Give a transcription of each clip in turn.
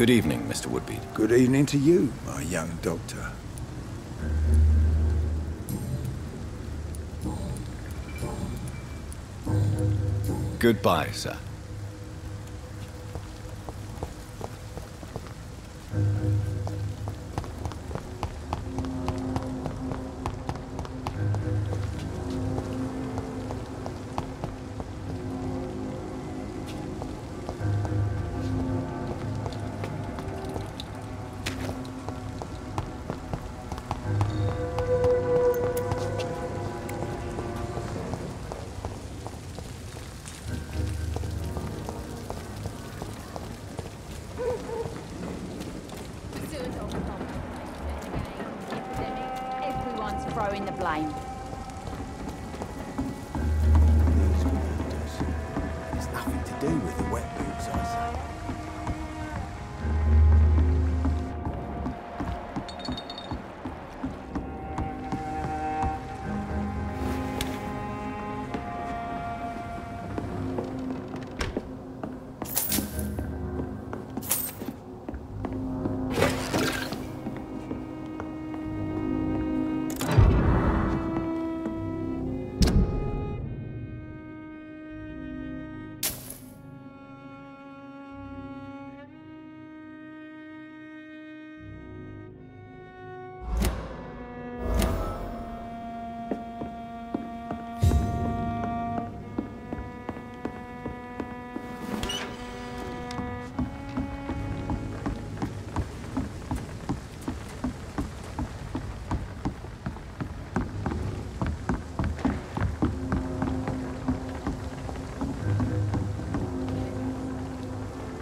Good evening, Mr. Woodbead. Good evening to you, my young doctor. Goodbye, sir. Everyone's throwing the blame. These wonders. It's nothing to do with the wet boots, I say.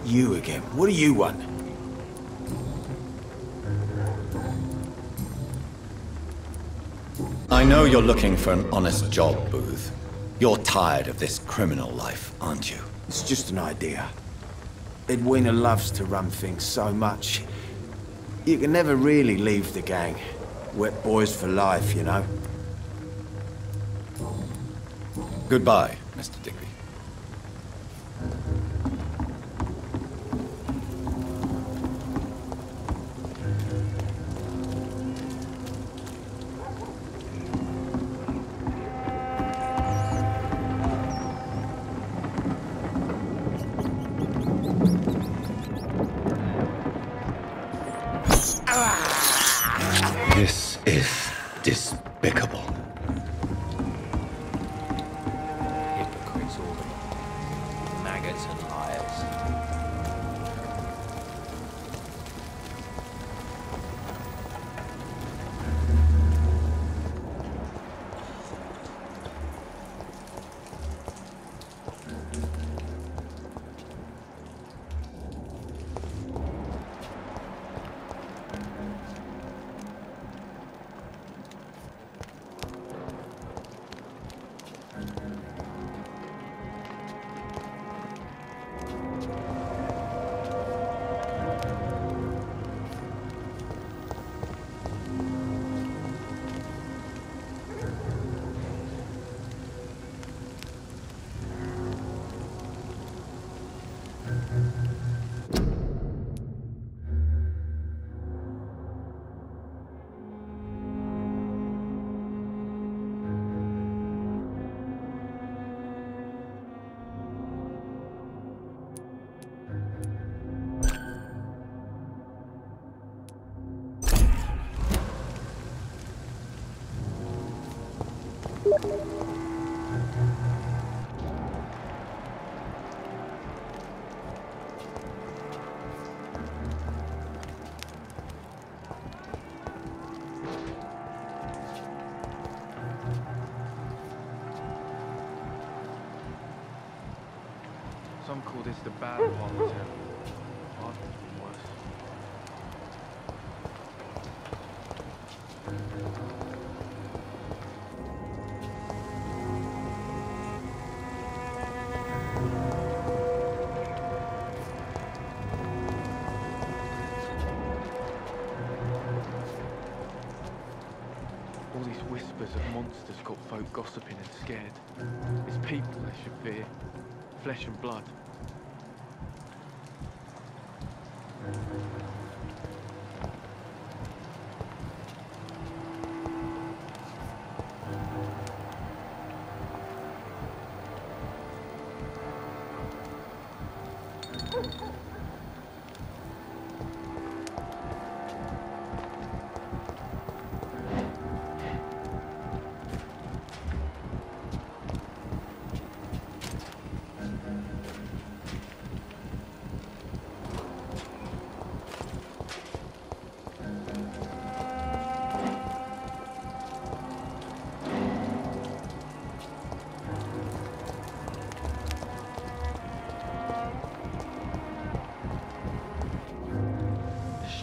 You again. What do you want? I know you're looking for an honest job, Booth. You're tired of this criminal life, aren't you? It's just an idea. Edwina loves to run things so much. You can never really leave the gang. Wet boys for life, you know. Goodbye, Mr. Digby. This is despicable. Hypocrites, all of them. Maggots and liars. Some call this the bad part of town. I've been worse. All these whispers of monsters got folk gossiping and scared. It's people they should fear. Flesh and blood.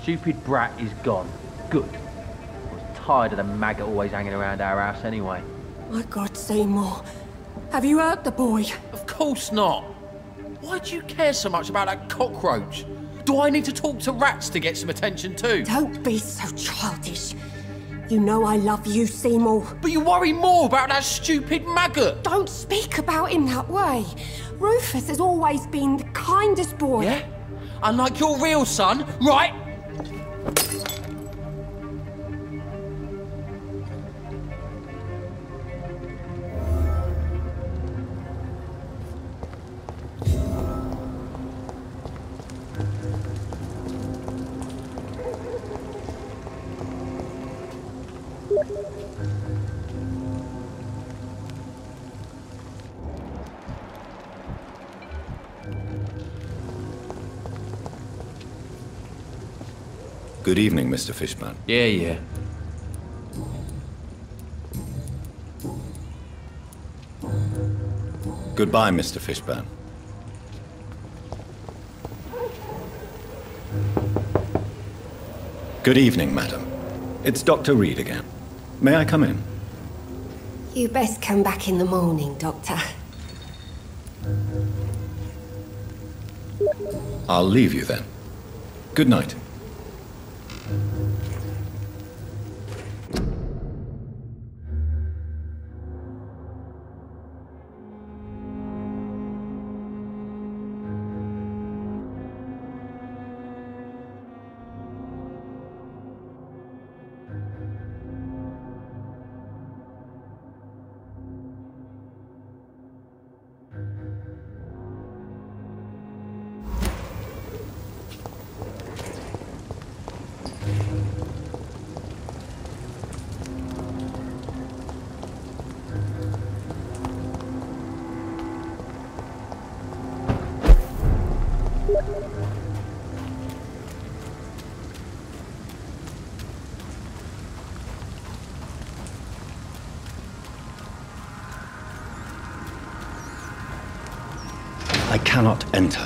Stupid brat is gone. Good. I was tired of the maggot always hanging around our house anyway. My God, Seymour. Have you hurt the boy? Of course not. Why do you care so much about that cockroach? Do I need to talk to rats to get some attention too? Don't be so childish. You know I love you, Seymour. But you worry more about that stupid maggot. Don't speak about him that way. Rufus has always been the kindest boy. Yeah? Unlike your real son, right? Good evening, Mr. Fishburne. Yeah. Goodbye, Mr. Fishburne. Good evening, madam. It's Dr. Reed again. May I come in? You best come back in the morning, Doctor. I'll leave you then. Good night. I cannot enter.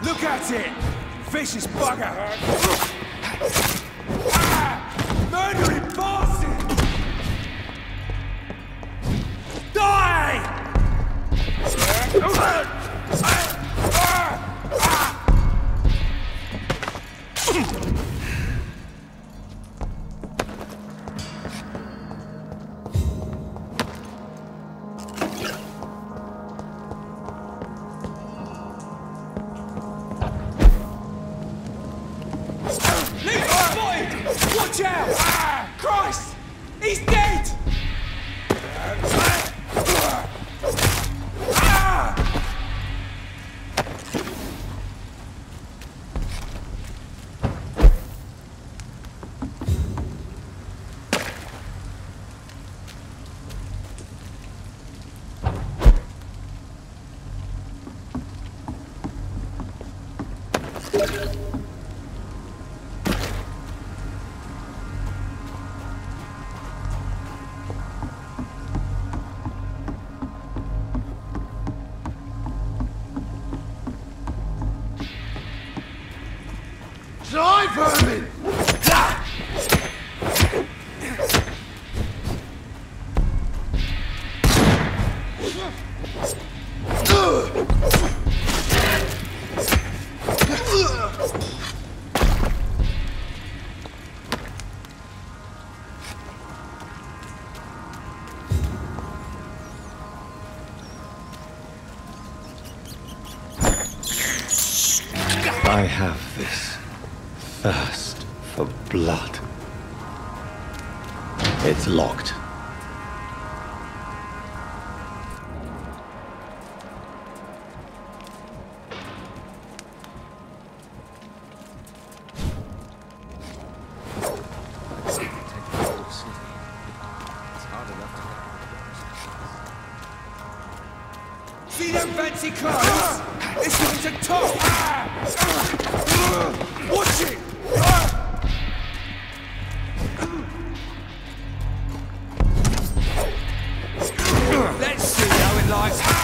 Look at it! Vicious bugger! Murdering bastard! Die! Watch out! Christ! He's dead! Die, vermin! I have this thirst for blood. It's locked. See them fancy clothes? It's going to top! Watch it! Let's see how it likes.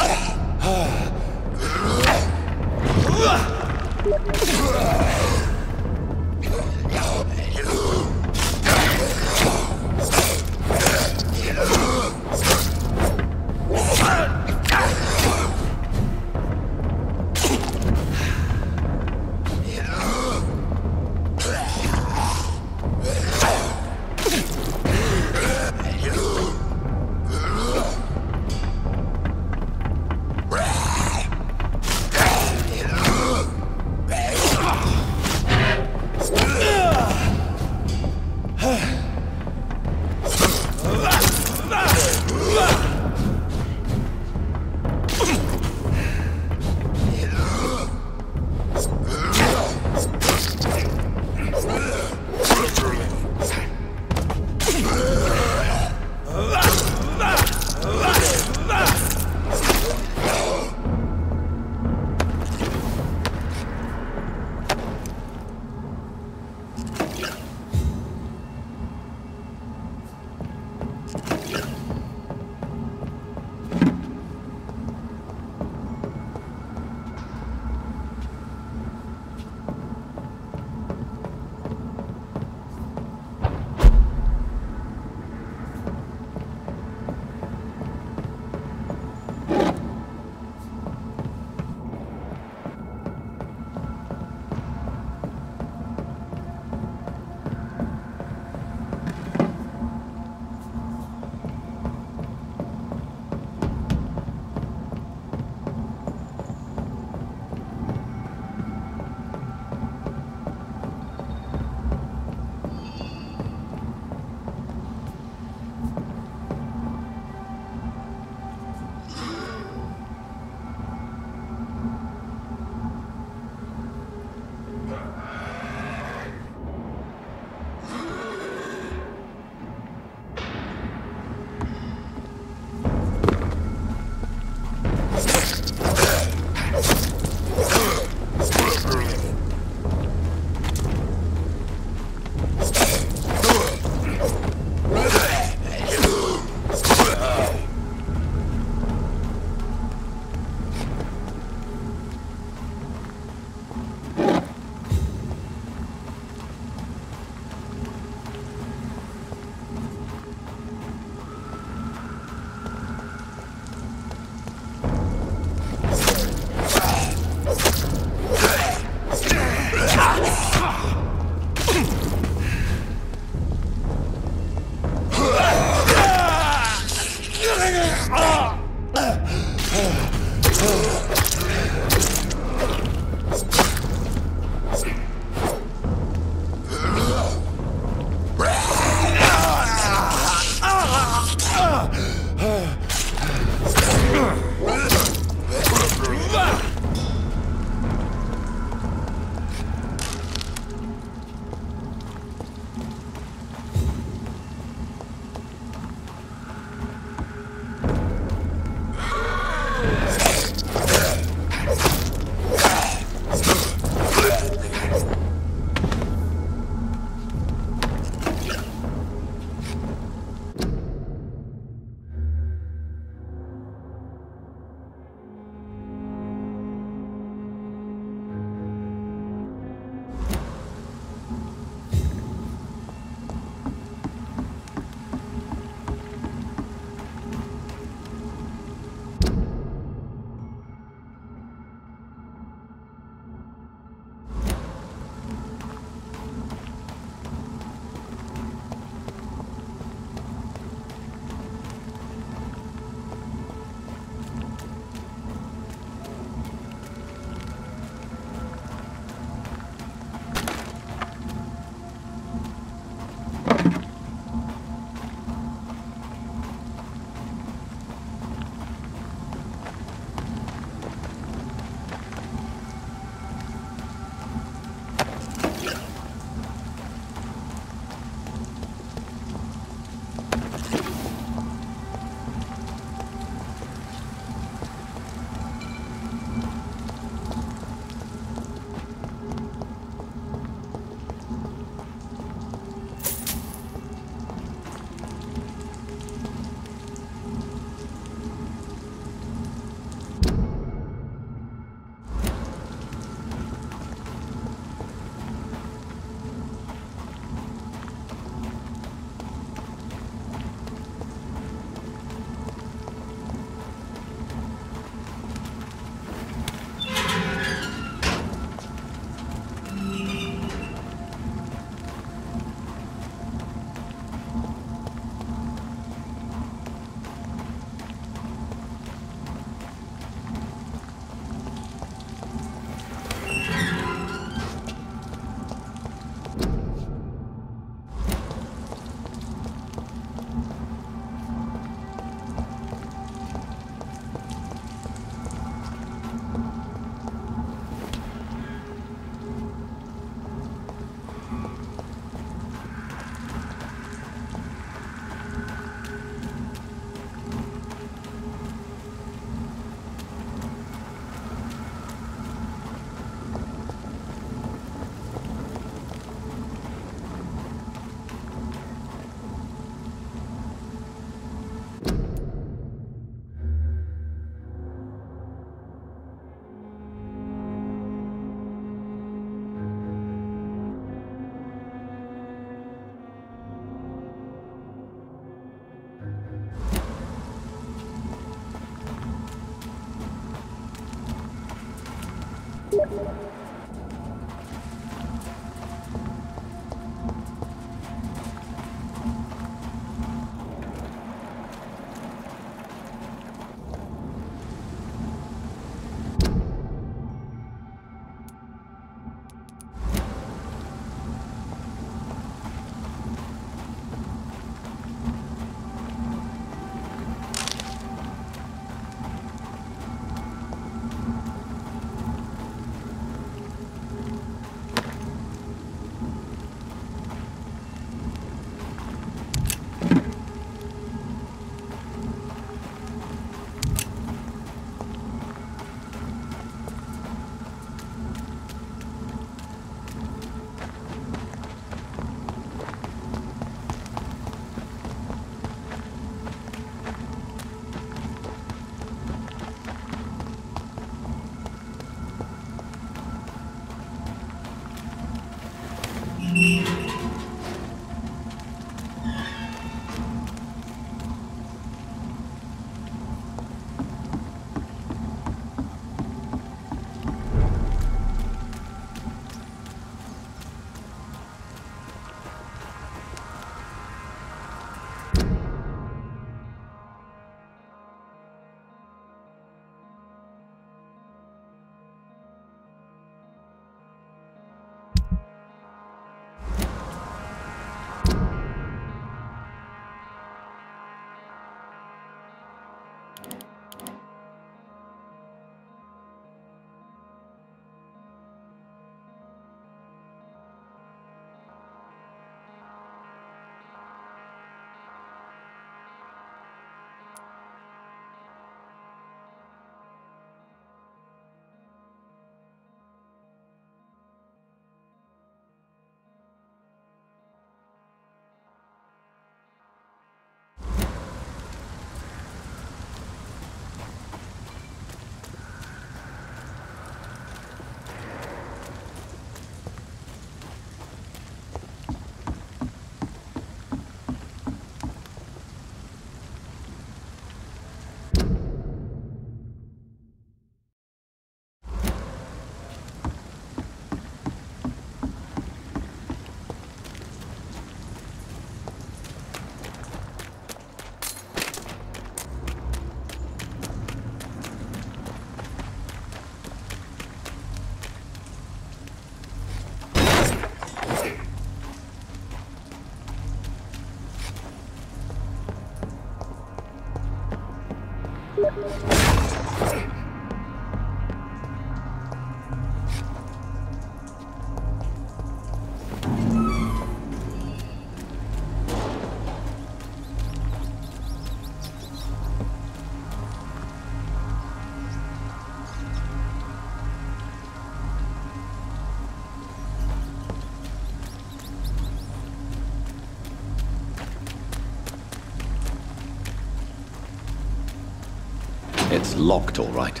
It's locked, all right.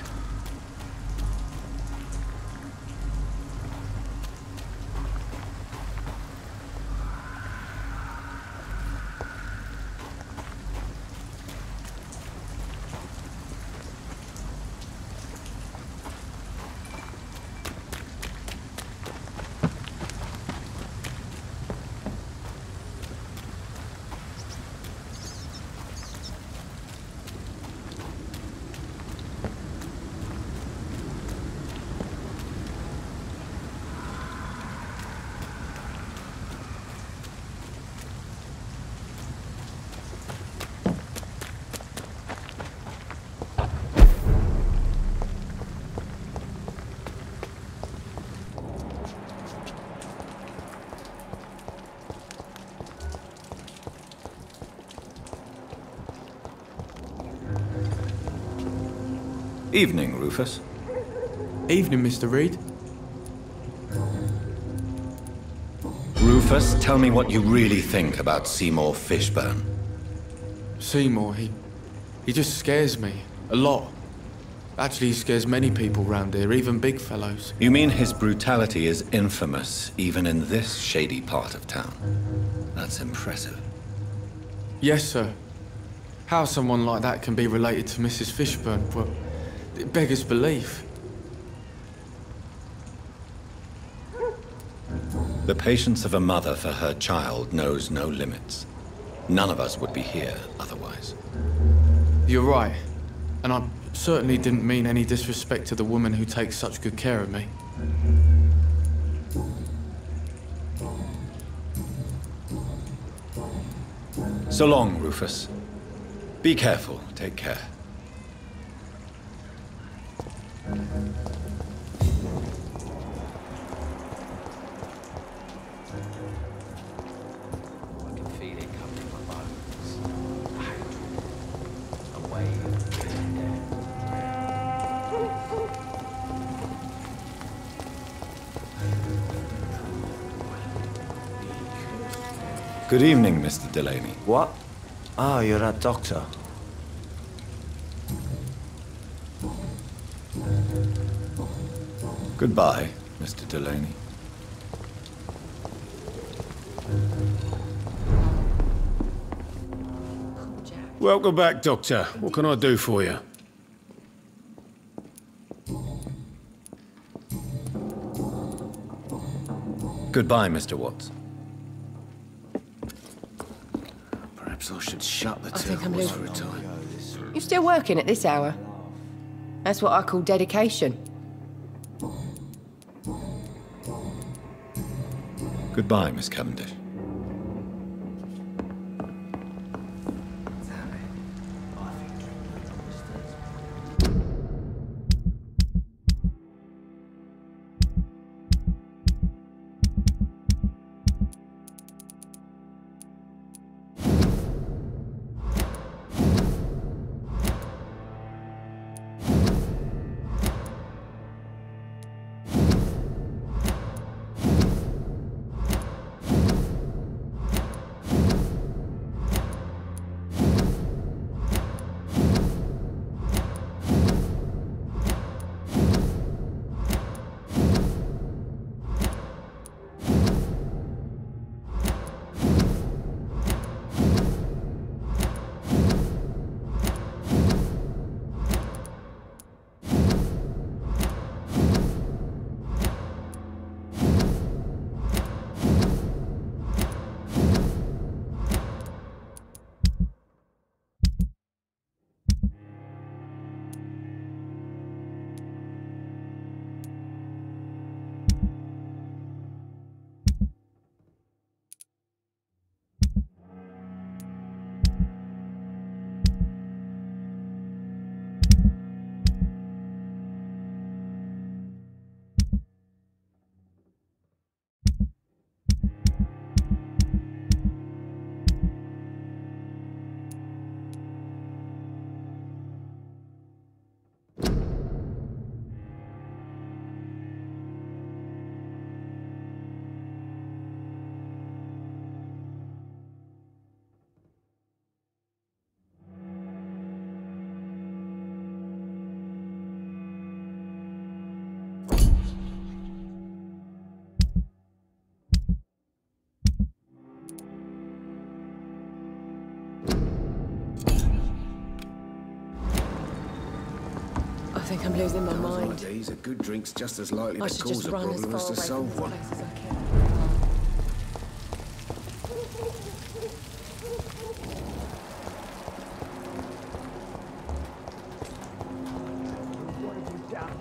Evening, Rufus. Evening, Mr. Reed. Rufus, tell me what you really think about Seymour Fishburne. Seymour, he just scares me. A lot. Actually, he scares many people round here, even big fellows. You mean his brutality is infamous, even in this shady part of town? That's impressive. Yes, sir. How someone like that can be related to Mrs. Fishburne, well, it beggars belief. The patience of a mother for her child knows no limits. None of us would be here otherwise. You're right. And I certainly didn't mean any disrespect to the woman who takes such good care of me. So long, Rufus. Be careful. Take care. Good evening, Mr. Delaney. What? Oh, you're that doctor. Goodbye, Mr. Delaney. Welcome back, Doctor. What can I do for you? Goodbye, Mr. Watts. Perhaps I should shut the think I'm turquoise leaving. for a time. You still working at this hour? That's what I call dedication. Goodbye, Miss Cavendish. think I'm losing my Times like mind. these, a good drink's just as likely I to should cause just a run as problem far as to away from solve this one. place as I can. What have you done?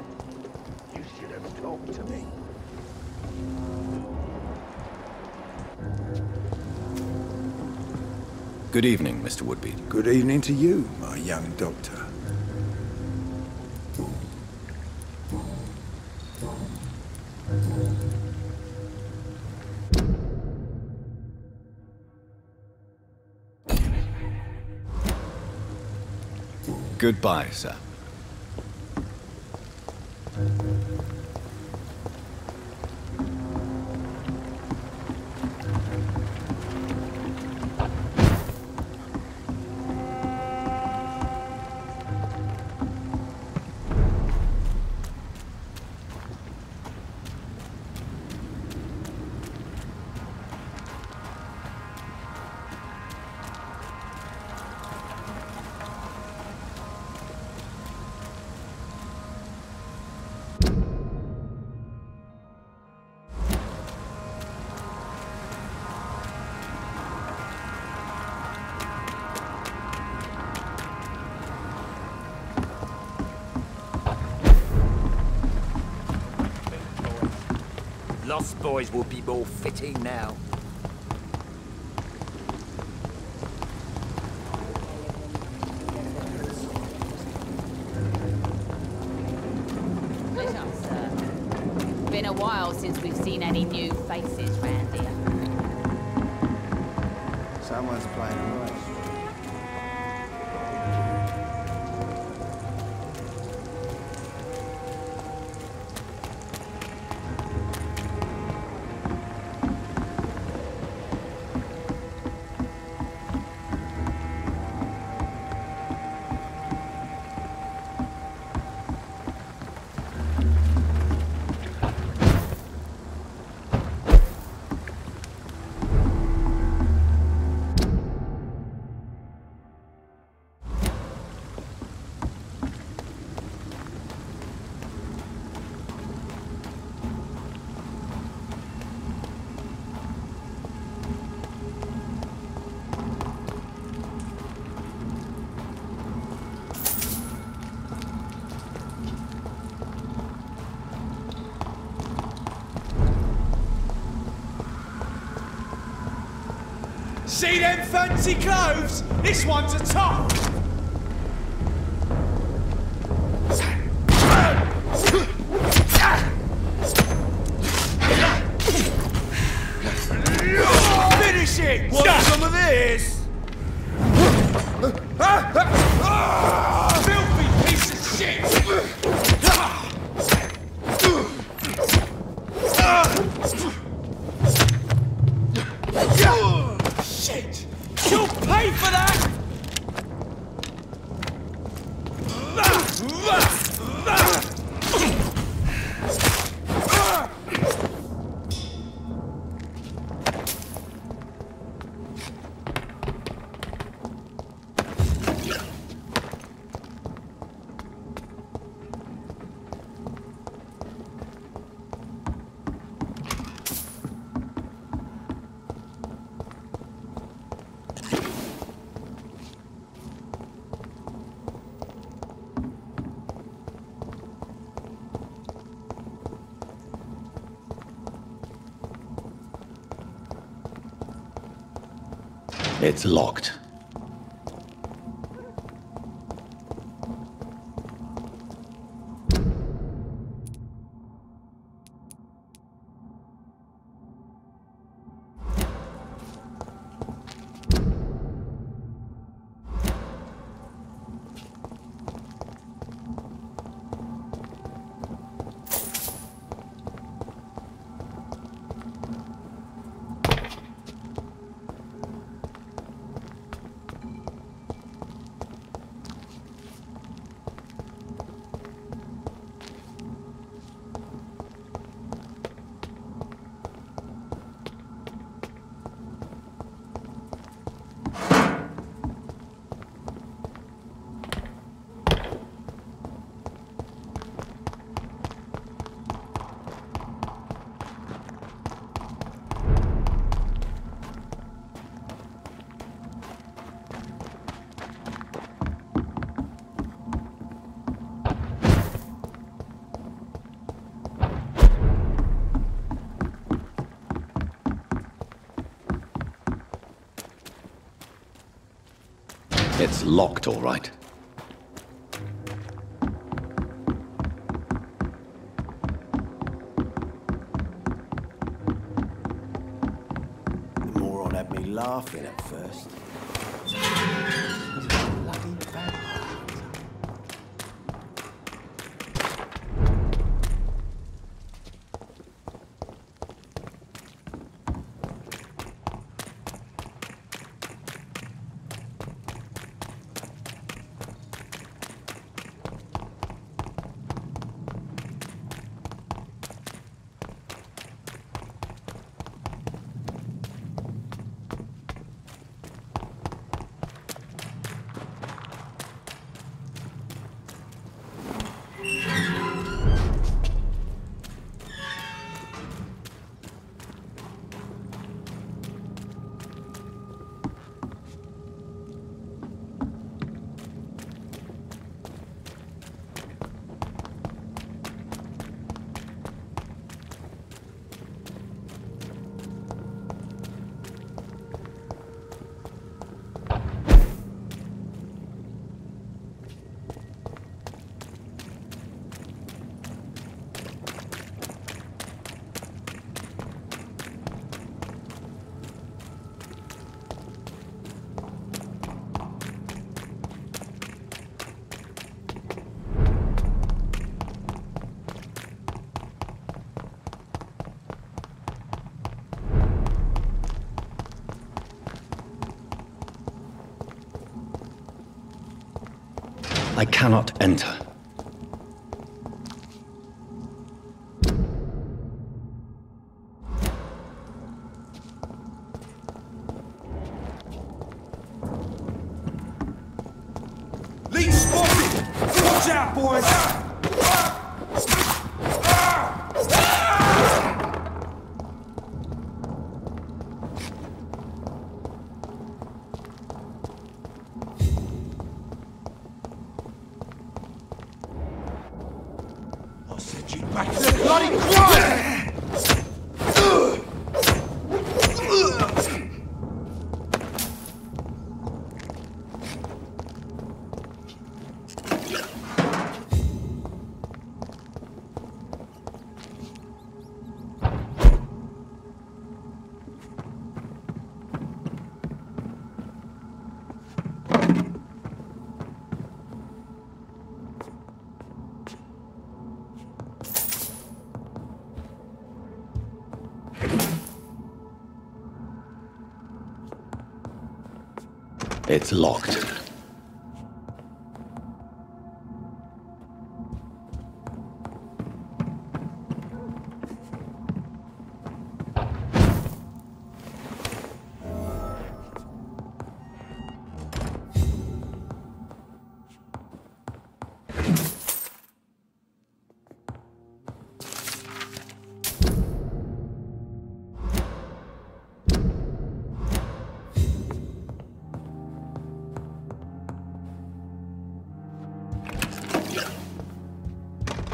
You should have talked to me. Good evening, Mr. Woodby. Good evening to you, my young doctor. Goodbye, sir. Lost Boys will be more fitting now. Pleasure, sir. Been a while since we've seen any new faces round here. Someone's playing a race. See them fancy clothes? This one's a top! Finish it! Want some of this? Filthy piece of shit! Shit! You'll pay for that! It's locked. It's locked, all right. The moron had me laughing at first. He's a bloody vampire. I cannot enter. Lead spotted! Watch out, boys! I'll send you back to the bloody grind! It's locked.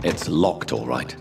It's locked, all right.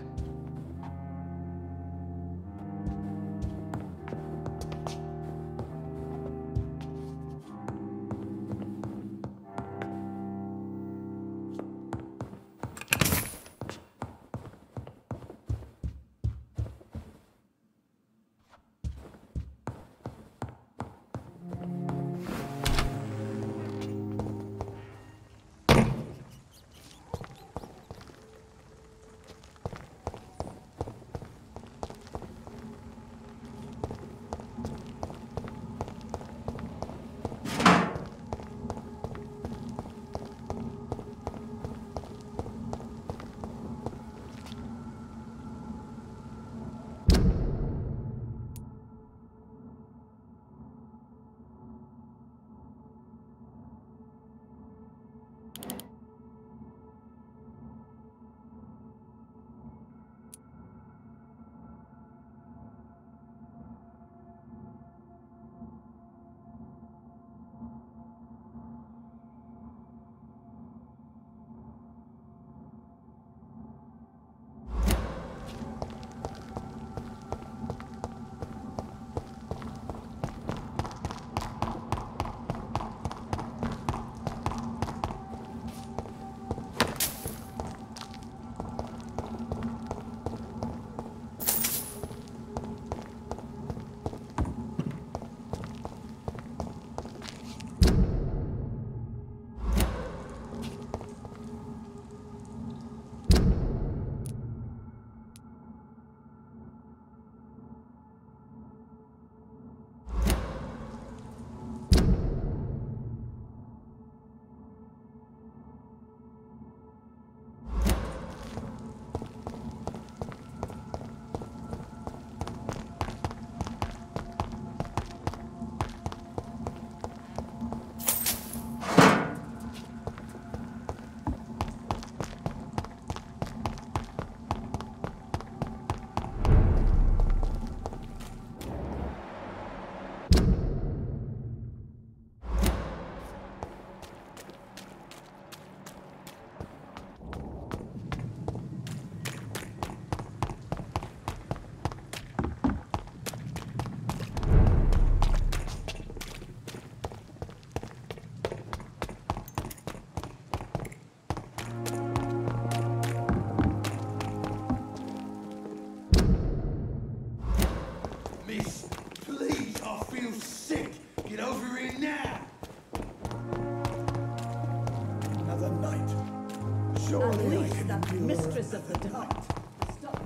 another night. Surely I can endure. Mistress of the night. Stop.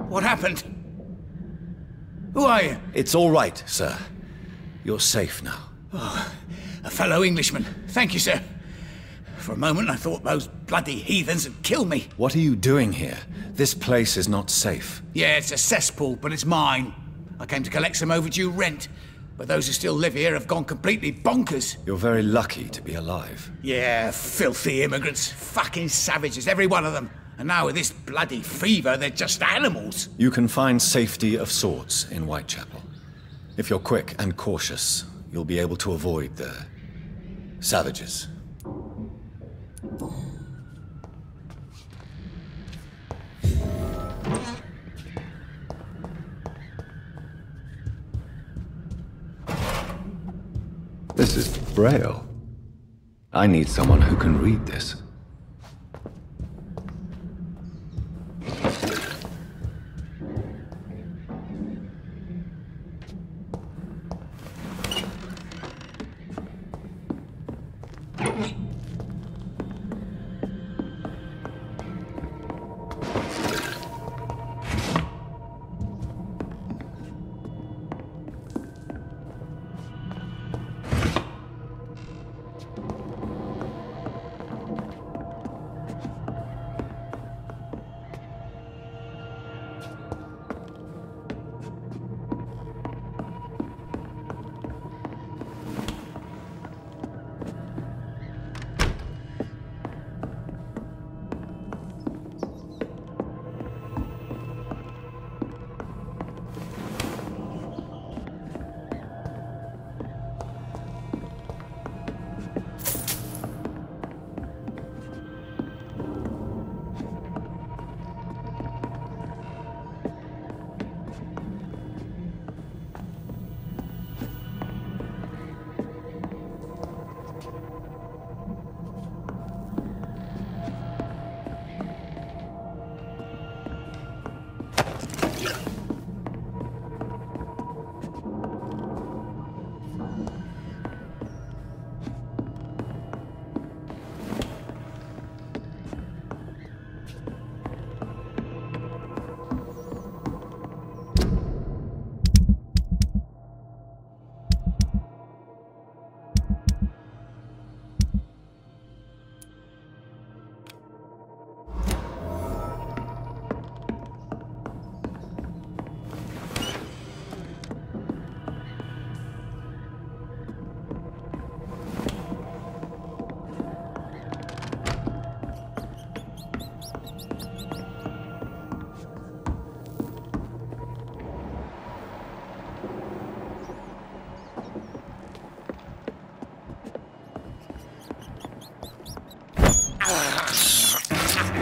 What happened? Who are you? It's all right, sir. You're safe now. Oh, a fellow Englishman. Thank you, sir. For a moment, I thought those bloody heathens had killed me. What are you doing here? This place is not safe. Yeah, it's a cesspool, but it's mine. I came to collect some overdue rent, but those who still live here have gone completely bonkers. You're very lucky to be alive. Yeah, filthy immigrants. Fucking savages, every one of them. And now with this bloody fever, they're just animals. You can find safety of sorts in Whitechapel. If you're quick and cautious, you'll be able to avoid there. Savages. This is Braille. I need someone who can read this.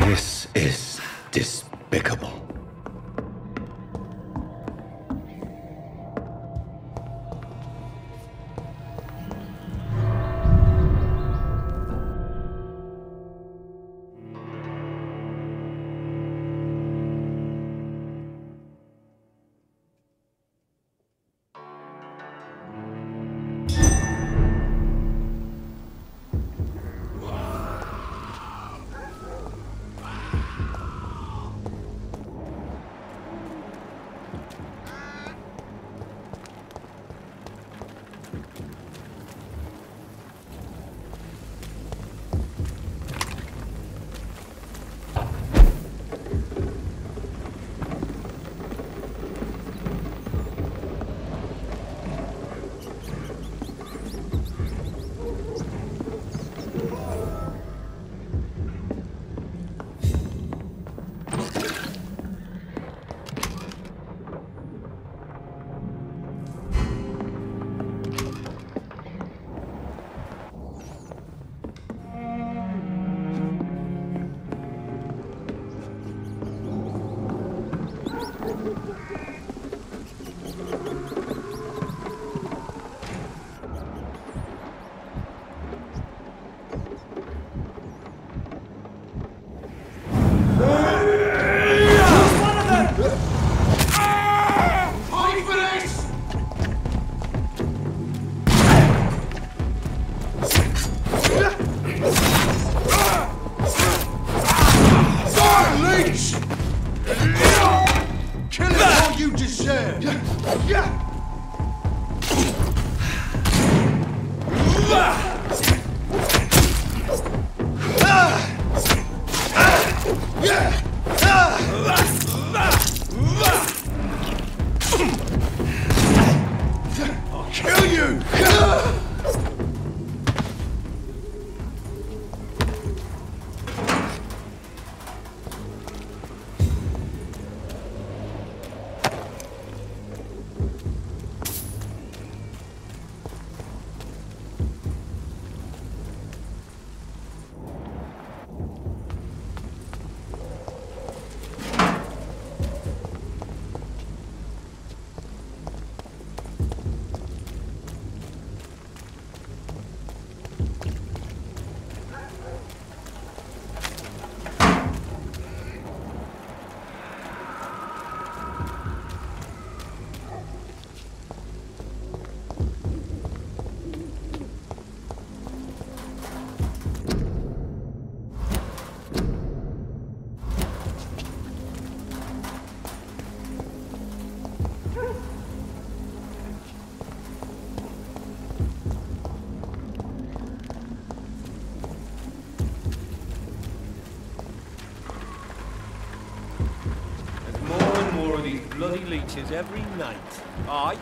This is despicable. leeches every night. Aye.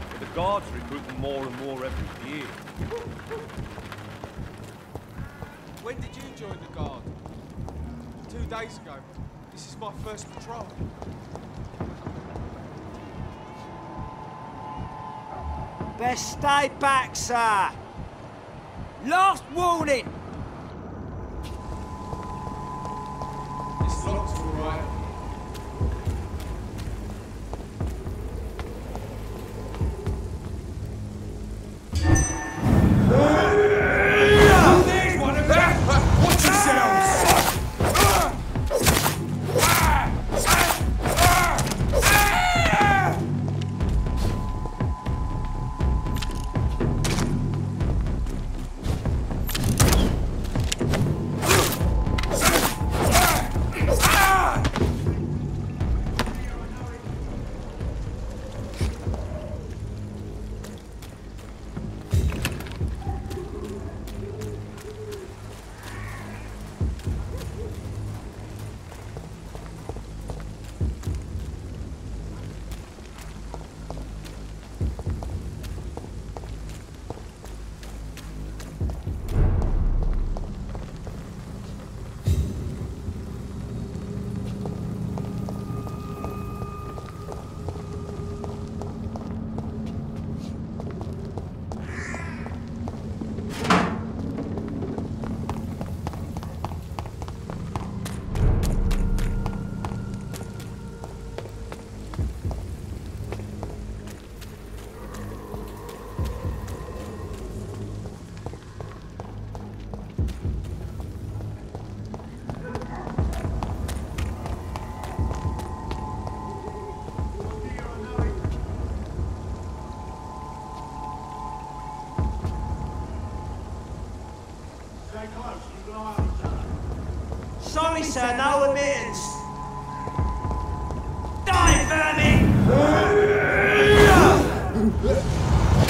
But the guards recruiting more and more every year. When did you join the guard? 2 days ago. This is my first patrol. Best stay back, sir. Last warning. This lock's all right. Sorry, sir, no admittance. Die, vermin!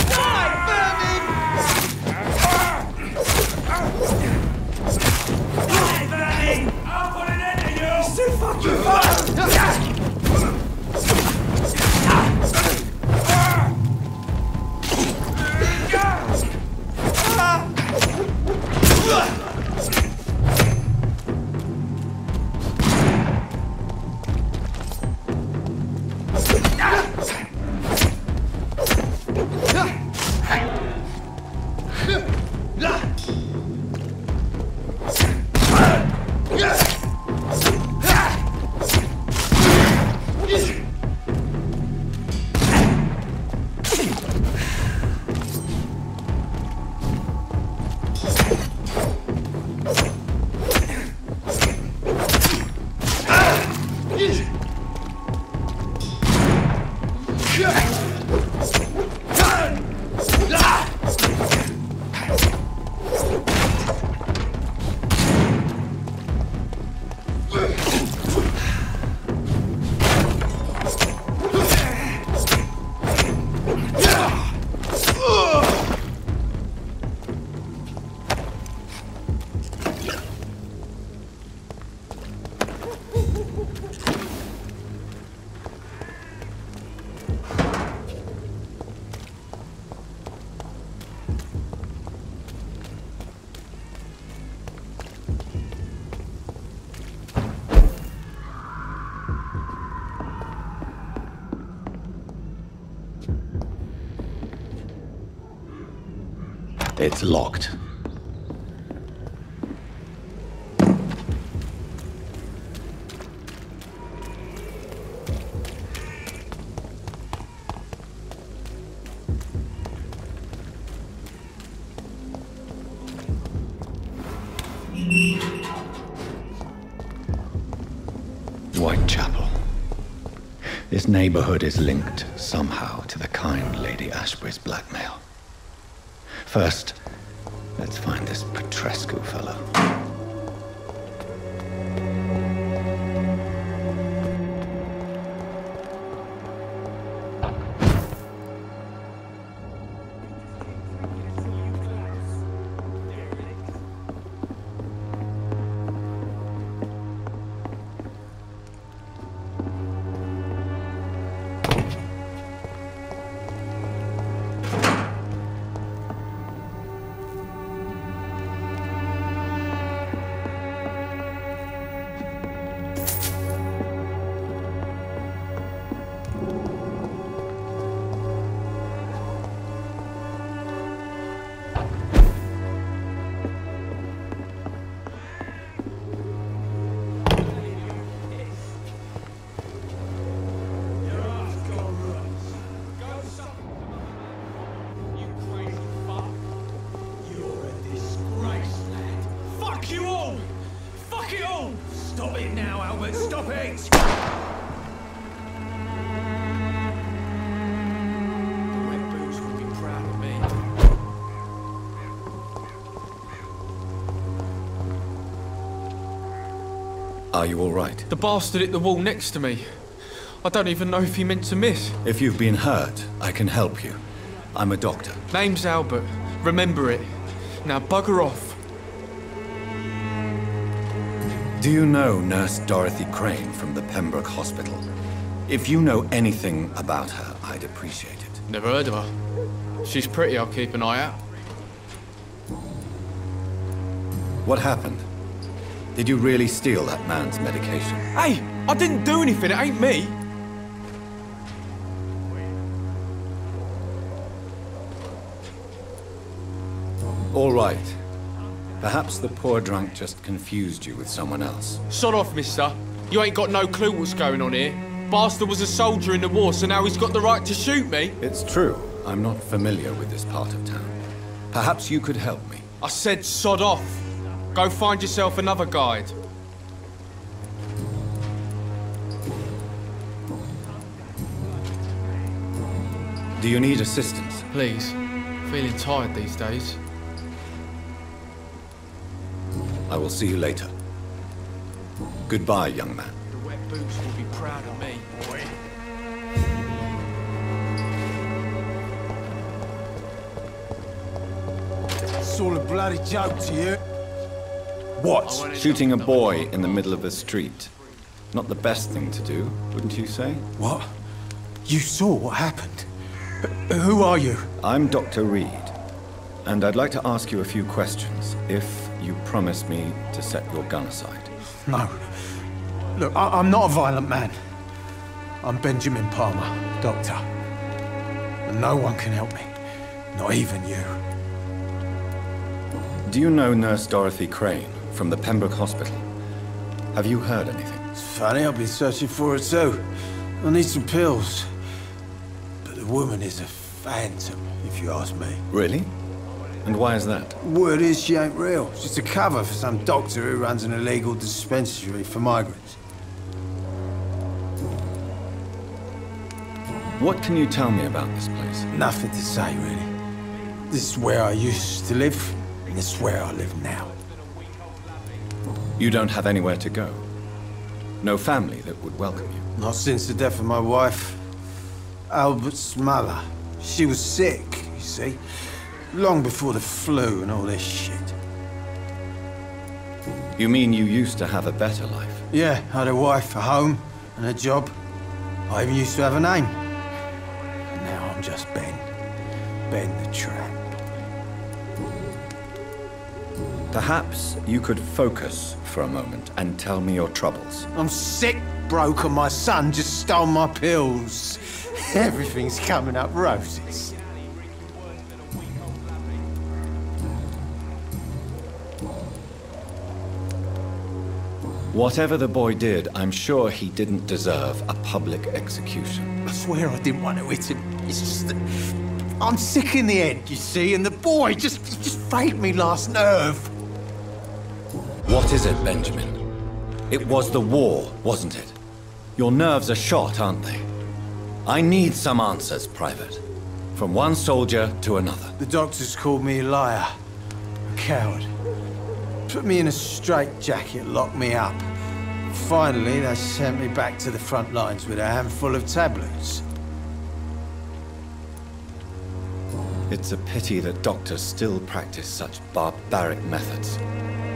Die, vermin! Die, vermin! I'll put an end to you! It's too fucking far! It's locked. Whitechapel. This neighborhood is linked somehow to the kind Lady Ashbury's blackmail. First, let's find this Petrescu fellow. Stop it now, Albert. Stop it. The wet boots will be proud of me. Are you all right? The bastard hit the wall next to me. I don't even know if he meant to miss. If you've been hurt, I can help you. I'm a doctor. Name's Albert. Remember it. Now bugger off. Do you know Nurse Dorothy Crane from the Pembroke Hospital? If you know anything about her, I'd appreciate it. Never heard of her. She's pretty, I'll keep an eye out. What happened? Did you really steal that man's medication? Hey, I didn't do anything, it ain't me. All right. Perhaps the poor drunk just confused you with someone else. Sod off, mister. You ain't got no clue what's going on here. Bastard was a soldier in the war, so now he's got the right to shoot me. It's true. I'm not familiar with this part of town. Perhaps you could help me. I said sod off. Go find yourself another guide. Do you need assistance? Please. Feeling tired these days. I will see you later. Goodbye, young man. The wet boots will be proud of me, boy. It's all a bloody joke to you. What? Shooting a boy in the middle of the street. Not the best thing to do, wouldn't you say? What? You saw what happened? Who are you? I'm Dr. Reed, and I'd like to ask you a few questions, if you promise me to set your gun aside. No. Look, I'm not a violent man. I'm Benjamin Palmer, doctor. And no one can help me. Not even you. Do you know Nurse Dorothy Crane from the Pembroke Hospital? Have you heard anything? It's funny, I've been searching for her too. I need some pills. But the woman is a phantom, if you ask me. Really? And why is that? Word is she ain't real. She's a cover for some doctor who runs an illegal dispensary for migrants. What can you tell me about this place? Nothing to say, really. This is where I used to live, and this is where I live now. You don't have anywhere to go? No family that would welcome you? Not since the death of my wife, Albert's mother. She was sick, you see. Long before the flu and all this shit. You mean you used to have a better life? Yeah, I had a wife, a home, and a job. I even used to have a name. And now I'm just Ben. Ben the Tramp. Perhaps you could focus for a moment and tell me your troubles. I'm sick, broke, and my son just stole my pills. Everything's coming up roses. Whatever the boy did, I'm sure he didn't deserve a public execution. I swear I didn't want to hit him. It's just that I'm sick in the head, you see, and the boy just frayed me last nerve. What is it, Benjamin? It was the war, wasn't it? Your nerves are shot, aren't they? I need some answers, Private. From one soldier to another. The doctors called me a liar, a coward. Put me in a straitjacket, locked me up. Finally, they sent me back to the front lines with a handful of tablets. It's a pity that doctors still practice such barbaric methods.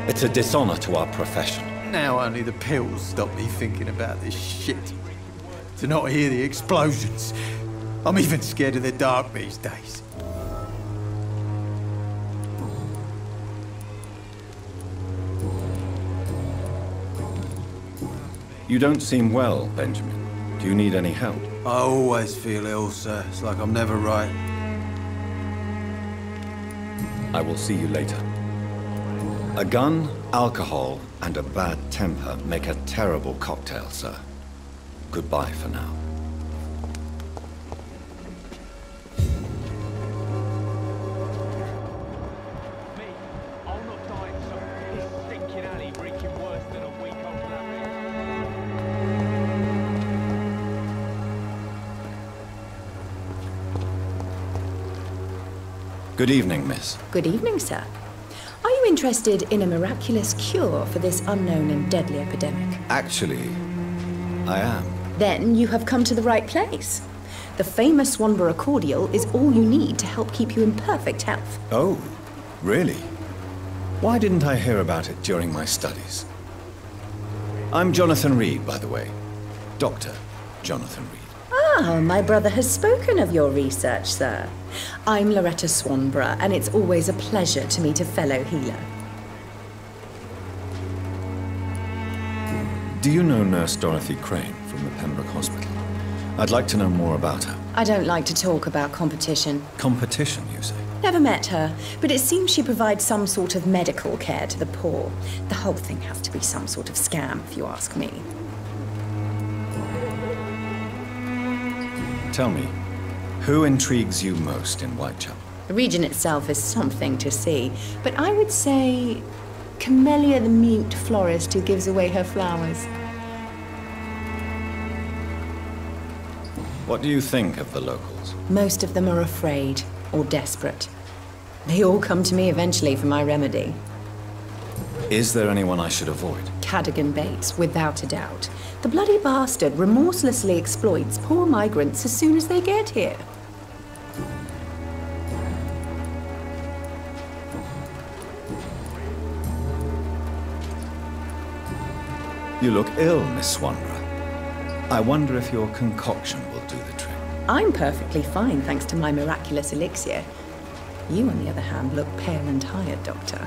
It's a dishonor to our profession. Now only the pills stop me thinking about this shit. To not hear the explosions. I'm even scared of the dark these days. You don't seem well, Benjamin. Do you need any help? I always feel ill, sir. It's like I'm never right. I will see you later. A gun, alcohol, and a bad temper make a terrible cocktail, sir. Goodbye for now. Me, I'll not die in some piss-stinking alley reeking worse than a week old lamb. Good evening, miss. Good evening, sir. Are you interested in a miraculous cure for this unknown and deadly epidemic? Actually, I am. Then you have come to the right place. The famous Swanborough cordial is all you need to help keep you in perfect health. Oh, really? Why didn't I hear about it during my studies? I'm Jonathan Reed, by the way. Dr. Jonathan Reed. Ah, my brother has spoken of your research, sir. I'm Loretta Swanborough, and it's always a pleasure to meet a fellow healer. Do you know Nurse Dorothy Crane from the Pembroke Hospital? I'd like to know more about her. I don't like to talk about competition. Competition, you say? Never met her, but it seems she provides some sort of medical care to the poor. The whole thing has to be some sort of scam, if you ask me. Tell me, who intrigues you most in Whitechapel? The region itself is something to see, but I would say Camellia the mute florist who gives away her flowers. What do you think of the locals? Most of them are afraid or desperate. They all come to me eventually for my remedy. Is there anyone I should avoid? Cadogan Bates, without a doubt. The bloody bastard remorselessly exploits poor migrants as soon as they get here. You look ill, Miss Swanborough. I wonder if your concoction will do the trick. I'm perfectly fine, thanks to my miraculous elixir. You, on the other hand, look pale and tired, Doctor.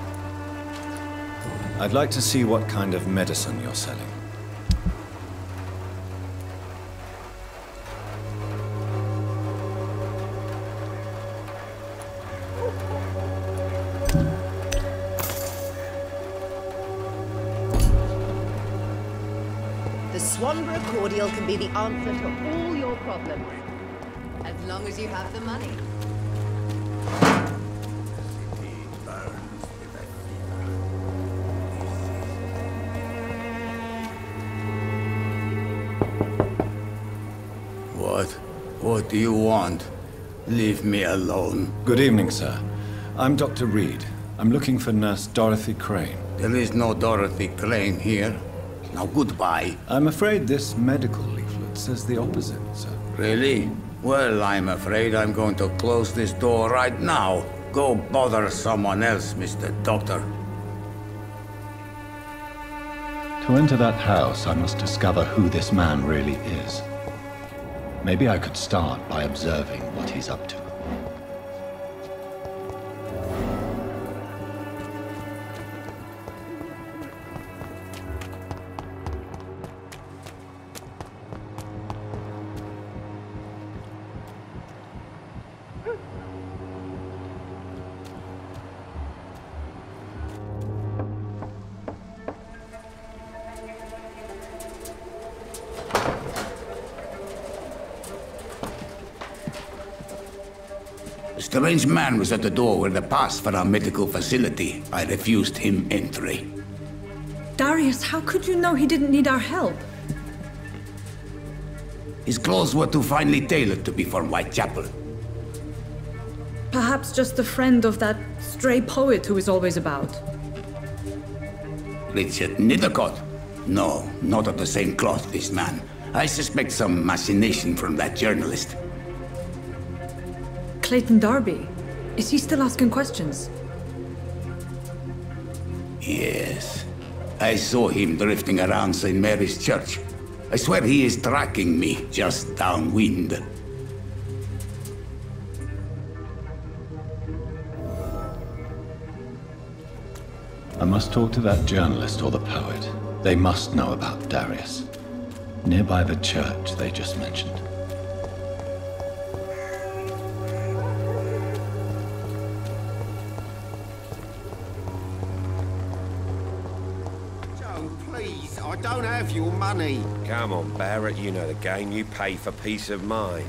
I'd like to see what kind of medicine you're selling. The Swanborough cordial can be the answer to all your problems. As long as you have the money. What do you want? Leave me alone. Good evening, sir. I'm Dr. Reed. I'm looking for Nurse Dorothy Crane. There is no Dorothy Crane here. Now goodbye. I'm afraid this medical leaflet says the opposite, sir. Really? Well, I'm afraid I'm going to close this door right now. Go bother someone else, Mr. Doctor. To enter that house, I must discover who this man really is. Maybe I could start by observing what he's up to. A strange man was at the door with a pass for our medical facility. I refused him entry. Darius, how could you know he didn't need our help? His clothes were too finely tailored to be from Whitechapel. Perhaps just a friend of that stray poet who is always about. Richard Nethercott? No, not of the same cloth, this man. I suspect some machination from that journalist. Clayton Darby. Is he still asking questions? Yes. I saw him drifting around St. Mary's Church. I swear he is tracking me just downwind. I must talk to that journalist or the poet. They must know about Darius. Nearby the church they just mentioned. I don't have your money. Come on, Barrett, you know the game. You pay for peace of mind.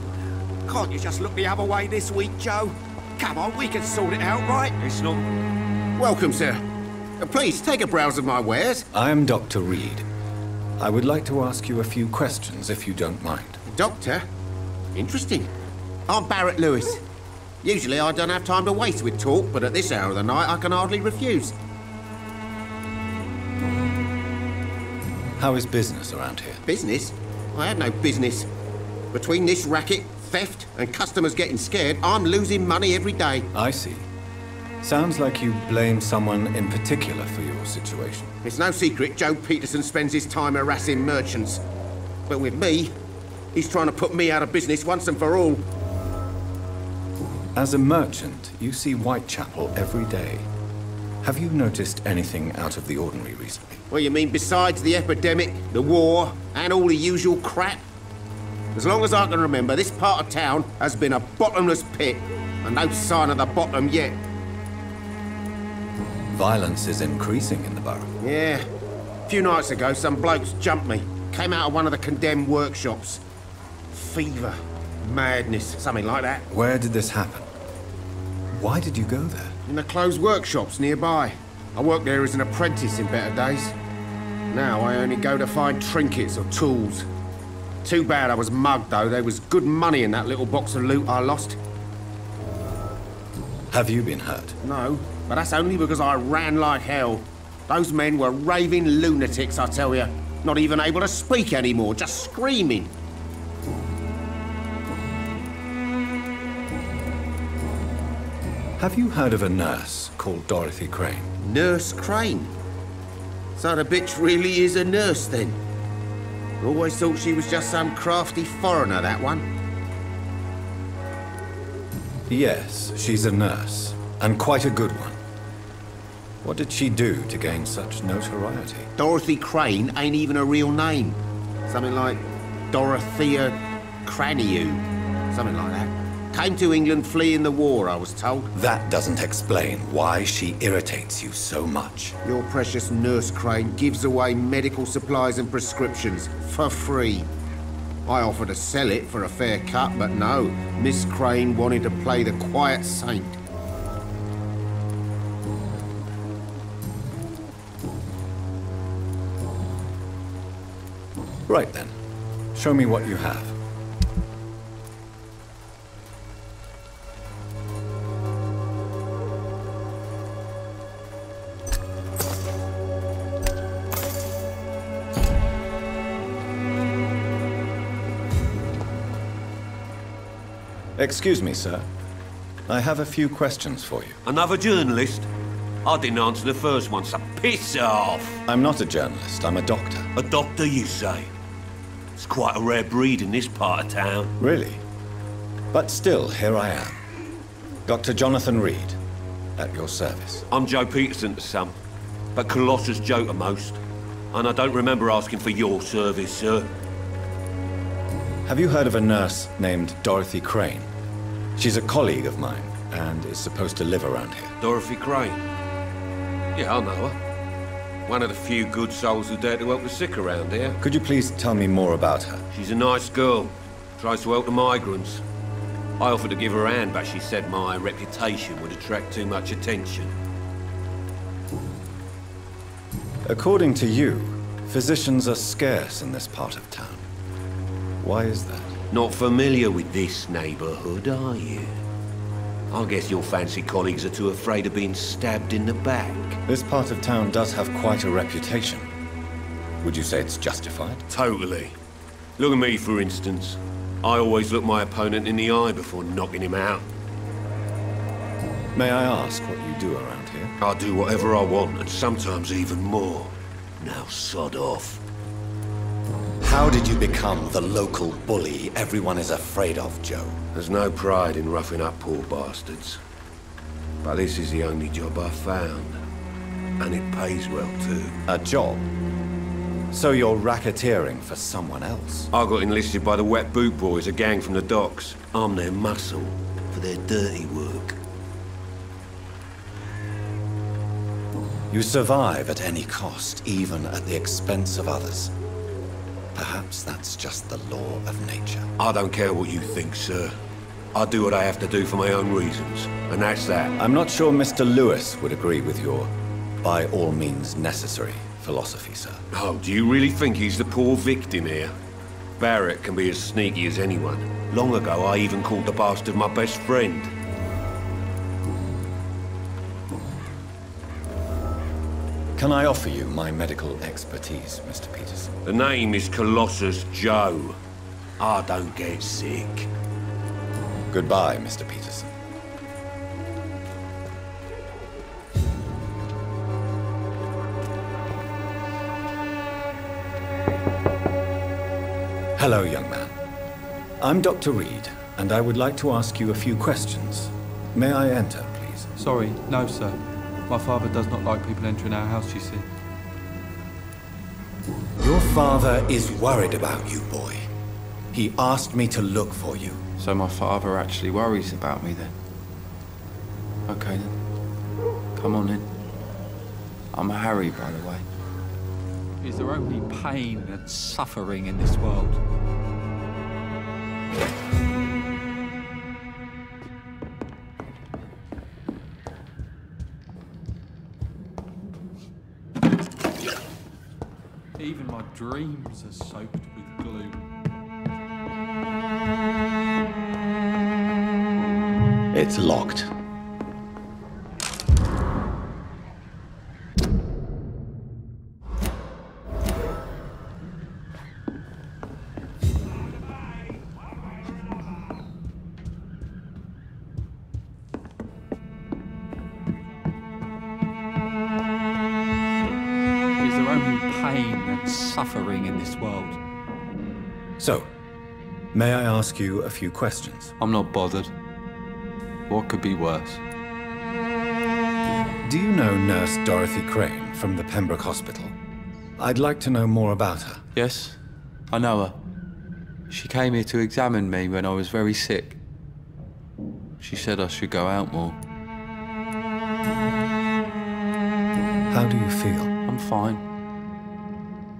Can't you just look the other way this week, Joe? Come on, we can sort it out, right? It's not... Welcome, sir. Please, take a browse of my wares. I am Dr. Reed. I would like to ask you a few questions, if you don't mind. Doctor? Interesting. I'm Barrett Lewis. Usually I don't have time to waste with talk, but at this hour of the night I can hardly refuse. How is business around here? Business? I had no business. Between this racket, theft, and customers getting scared, I'm losing money every day. I see. Sounds like you blame someone in particular for your situation. It's no secret Joe Peterson spends his time harassing merchants. But with me, he's trying to put me out of business once and for all. As a merchant, you see Whitechapel every day. Have you noticed anything out of the ordinary recently? Well, you mean besides the epidemic, the war, and all the usual crap? As long as I can remember, this part of town has been a bottomless pit, and no sign of the bottom yet. Violence is increasing in the borough. Yeah. A few nights ago, some blokes jumped me. Came out of one of the condemned workshops. Fever, madness, something like that. Where did this happen? Why did you go there? In the closed workshops nearby. I worked there as an apprentice in better days. Now I only go to find trinkets or tools. Too bad I was mugged, though. There was good money in that little box of loot I lost. Have you been hurt? No, but that's only because I ran like hell. Those men were raving lunatics, I tell you. Not even able to speak anymore, just screaming. Have you heard of a nurse called Dorothy Crane? Nurse Crane? So the bitch really is a nurse, then? Always thought she was just some crafty foreigner, that one. Yes, she's a nurse, and quite a good one. What did she do to gain such notoriety? Dorothy Crane ain't even a real name. Something like Dorothea Craniu. Something like that. Came to England fleeing the war, I was told. That doesn't explain why she irritates you so much. Your precious Nurse Crane gives away medical supplies and prescriptions for free. I offered to sell it for a fair cut, but no. Miss Crane wanted to play the quiet saint. Right then. Show me what you have. Excuse me, sir. I have a few questions for you. Another journalist? I didn't answer the first one, so piss off! I'm not a journalist, I'm a doctor. A doctor, you say? It's quite a rare breed in this part of town. Really? But still, here I am. Dr. Jonathan Reed, at your service. I'm Joe Peterson to some, but Colossus Joe to most. And I don't remember asking for your service, sir. Have you heard of a nurse named Dorothy Crane? She's a colleague of mine, and is supposed to live around here. Dorothy Crane? Yeah, I know her. One of the few good souls who dare to help the sick around here. Could you please tell me more about her? She's a nice girl. Tries to help the migrants. I offered to give her a hand, but she said my reputation would attract too much attention. According to you, physicians are scarce in this part of town. Why is that? Not familiar with this neighborhood, are you? I guess your fancy colleagues are too afraid of being stabbed in the back. This part of town does have quite a reputation. Would you say it's justified? Totally. Look at me, for instance. I always look my opponent in the eye before knocking him out. May I ask what you do around here? I do whatever I want, and sometimes even more. Now sod off. How did you become the local bully everyone is afraid of, Joe? There's no pride in roughing up poor bastards. But this is the only job I've found. And it pays well, too. A job? So you're racketeering for someone else? I got enlisted by the Wet Boot Boys, a gang from the docks. I'm their muscle for their dirty work. You survive at any cost, even at the expense of others. Perhaps that's just the law of nature. I don't care what you think, sir. I do what I have to do for my own reasons, and that's that. I'm not sure Mr. Lewis would agree with your by all means necessary philosophy, sir. Oh, do you really think he's the poor victim here? Barrett can be as sneaky as anyone. Long ago, I even called the bastard my best friend. Can I offer you my medical expertise, Mr. Peterson? The name is Colossus Joe. I don't get sick. Goodbye, Mr. Peterson. Hello, young man. I'm Dr. Reed, and I would like to ask you a few questions. May I enter, please? Sorry, no, sir. My father does not like people entering our house, you see. Your father is worried about you, boy. He asked me to look for you. So my father actually worries about me, then? Okay, then. Come on in. I'm Harry, by the way. Is there only pain and suffering in this world? Even my dreams are soaked with glue. It's locked. Suffering in this world. So, may I ask you a few questions? I'm not bothered. What could be worse? Do you know Nurse Dorothy Crane from the Pembroke Hospital? I'd like to know more about her. Yes, I know her. She came here to examine me when I was very sick. She said I should go out more. How do you feel? I'm fine.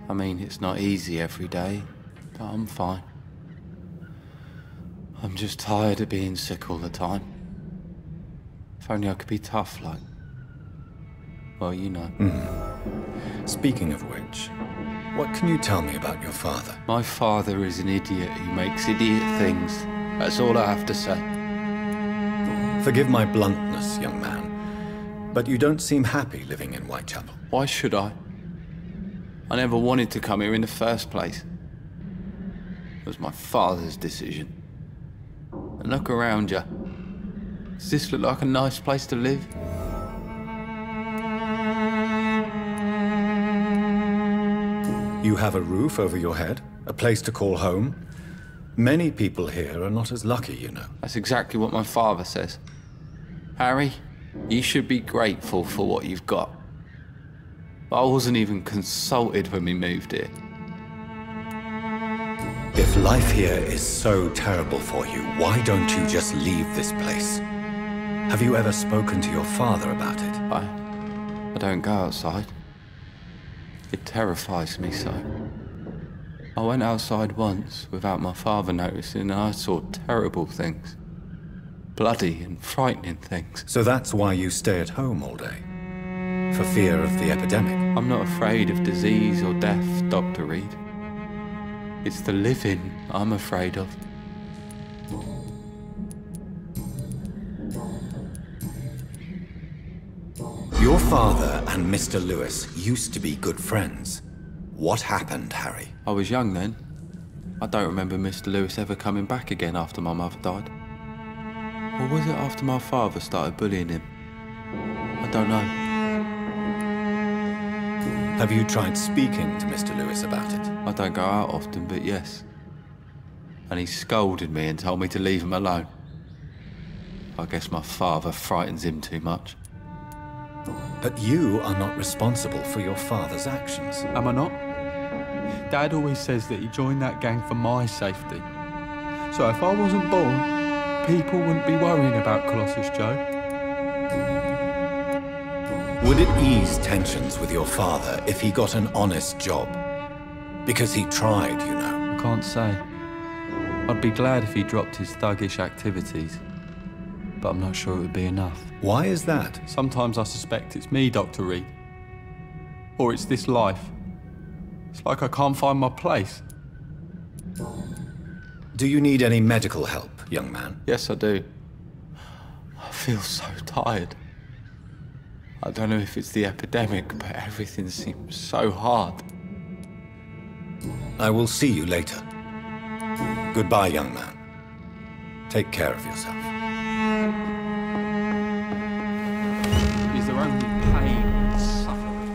I mean, it's not easy every day, but I'm fine. I'm just tired of being sick all the time. If only I could be tough, like... well, you know. Speaking of which, what can you tell me about your father? My father is an idiot who makes idiot things. That's all I have to say. Forgive my bluntness, young man, but you don't seem happy living in Whitechapel. Why should I? I never wanted to come here in the first place. It was my father's decision. And look around you. Does this look like a nice place to live? You have a roof over your head, a place to call home. Many people here are not as lucky, you know. That's exactly what my father says. Harry, you should be grateful for what you've got. I wasn't even consulted when we moved here. If life here is so terrible for you, why don't you just leave this place? Have you ever spoken to your father about it? I don't go outside. It terrifies me so. I went outside once without my father noticing and I saw terrible things. Bloody and frightening things. So that's why you stay at home all day? For fear of the epidemic? I'm not afraid of disease or death, Dr. Reed. It's the living I'm afraid of. Your father and Mr. Lewis used to be good friends. What happened, Harry? I was young then. I don't remember Mr. Lewis ever coming back again after my mother died. Or was it after my father started bullying him? I don't know. Have you tried speaking to Mr. Lewis about it? I don't go out often, but yes. And he scolded me and told me to leave him alone. I guess my father frightens him too much. But you are not responsible for your father's actions. Am I not? Dad always says that he joined that gang for my safety. So if I wasn't born, people wouldn't be worrying about Colossus Joe. Would it ease tensions with your father if he got an honest job? Because he tried, you know. I can't say. I'd be glad if he dropped his thuggish activities. But I'm not sure it would be enough. Why is that? Sometimes I suspect it's me, Dr. Reed. Or it's this life. It's like I can't find my place. Do you need any medical help, young man? Yes, I do. I feel so tired. I don't know if it's the epidemic, but everything seems so hard. I will see you later. Goodbye, young man. Take care of yourself. Is there only pain and suffering?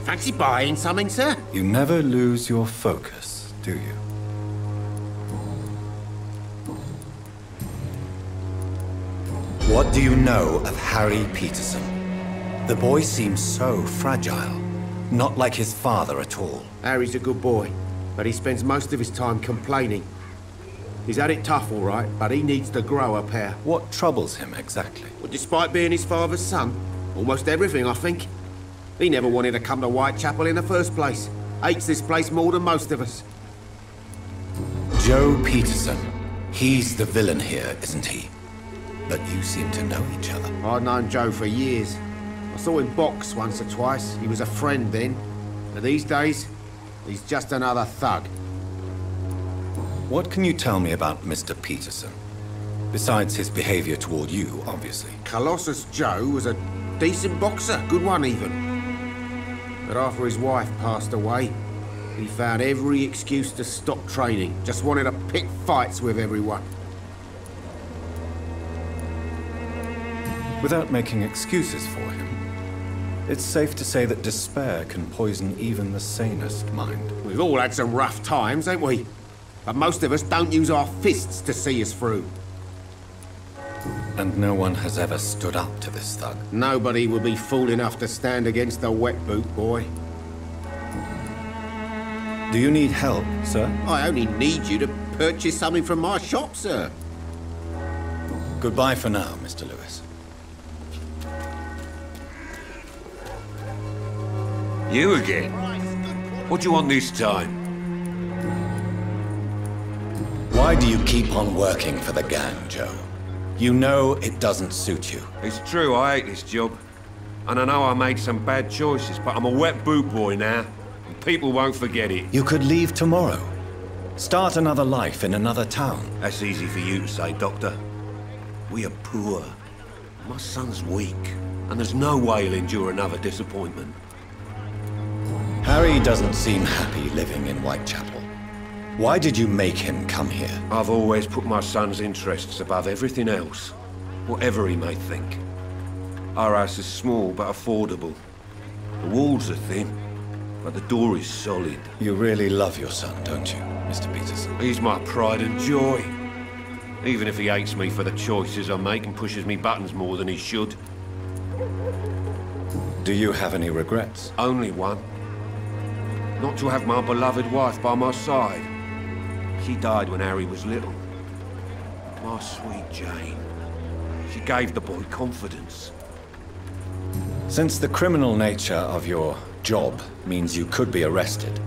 Fancy buying something, sir? You never lose your focus, do you? What do you know of Harry Peterson? The boy seems so fragile. Not like his father at all. Harry's a good boy, but he spends most of his time complaining. He's had it tough, all right, but he needs to grow a pair. What troubles him exactly? Well, despite being his father's son, almost everything, I think. He never wanted to come to Whitechapel in the first place. Hates this place more than most of us. Joe Peterson. He's the villain here, isn't he? But you seem to know each other. I'd known Joe for years. I saw him box once or twice. He was a friend then. But these days, he's just another thug. What can you tell me about Mr. Peterson? Besides his behavior toward you, obviously. Colossus Joe was a decent boxer, good one even. But after his wife passed away, he found every excuse to stop training. Just wanted to pick fights with everyone. Without making excuses for him, it's safe to say that despair can poison even the sanest mind. We've all had some rough times, ain't we? But most of us don't use our fists to see us through. And no one has ever stood up to this thug. Nobody would be fool enough to stand against the wet boot boy. Do you need help, sir? I only need you to purchase something from my shop, sir. Goodbye for now, Mr. Lewis. You again? What do you want this time? Why do you keep on working for the gang, Joe? You know it doesn't suit you. It's true, I hate this job. And I know I made some bad choices, but I'm a wet boot boy now. And people won't forget it. You could leave tomorrow. Start another life in another town. That's easy for you to say, Doctor. We are poor. My son's weak. And there's no way he'll endure another disappointment. Harry doesn't seem happy living in Whitechapel. Why did you make him come here? I've always put my son's interests above everything else, whatever he may think. Our house is small but affordable. The walls are thin, but the door is solid. You really love your son, don't you, Mr. Peterson? He's my pride and joy. Even if he hates me for the choices I make and pushes me buttons more than he should. Do you have any regrets? Only one. Not to have my beloved wife by my side. She died when Harry was little. My sweet Jane. She gave the boy confidence. Since the criminal nature of your job means you could be arrested,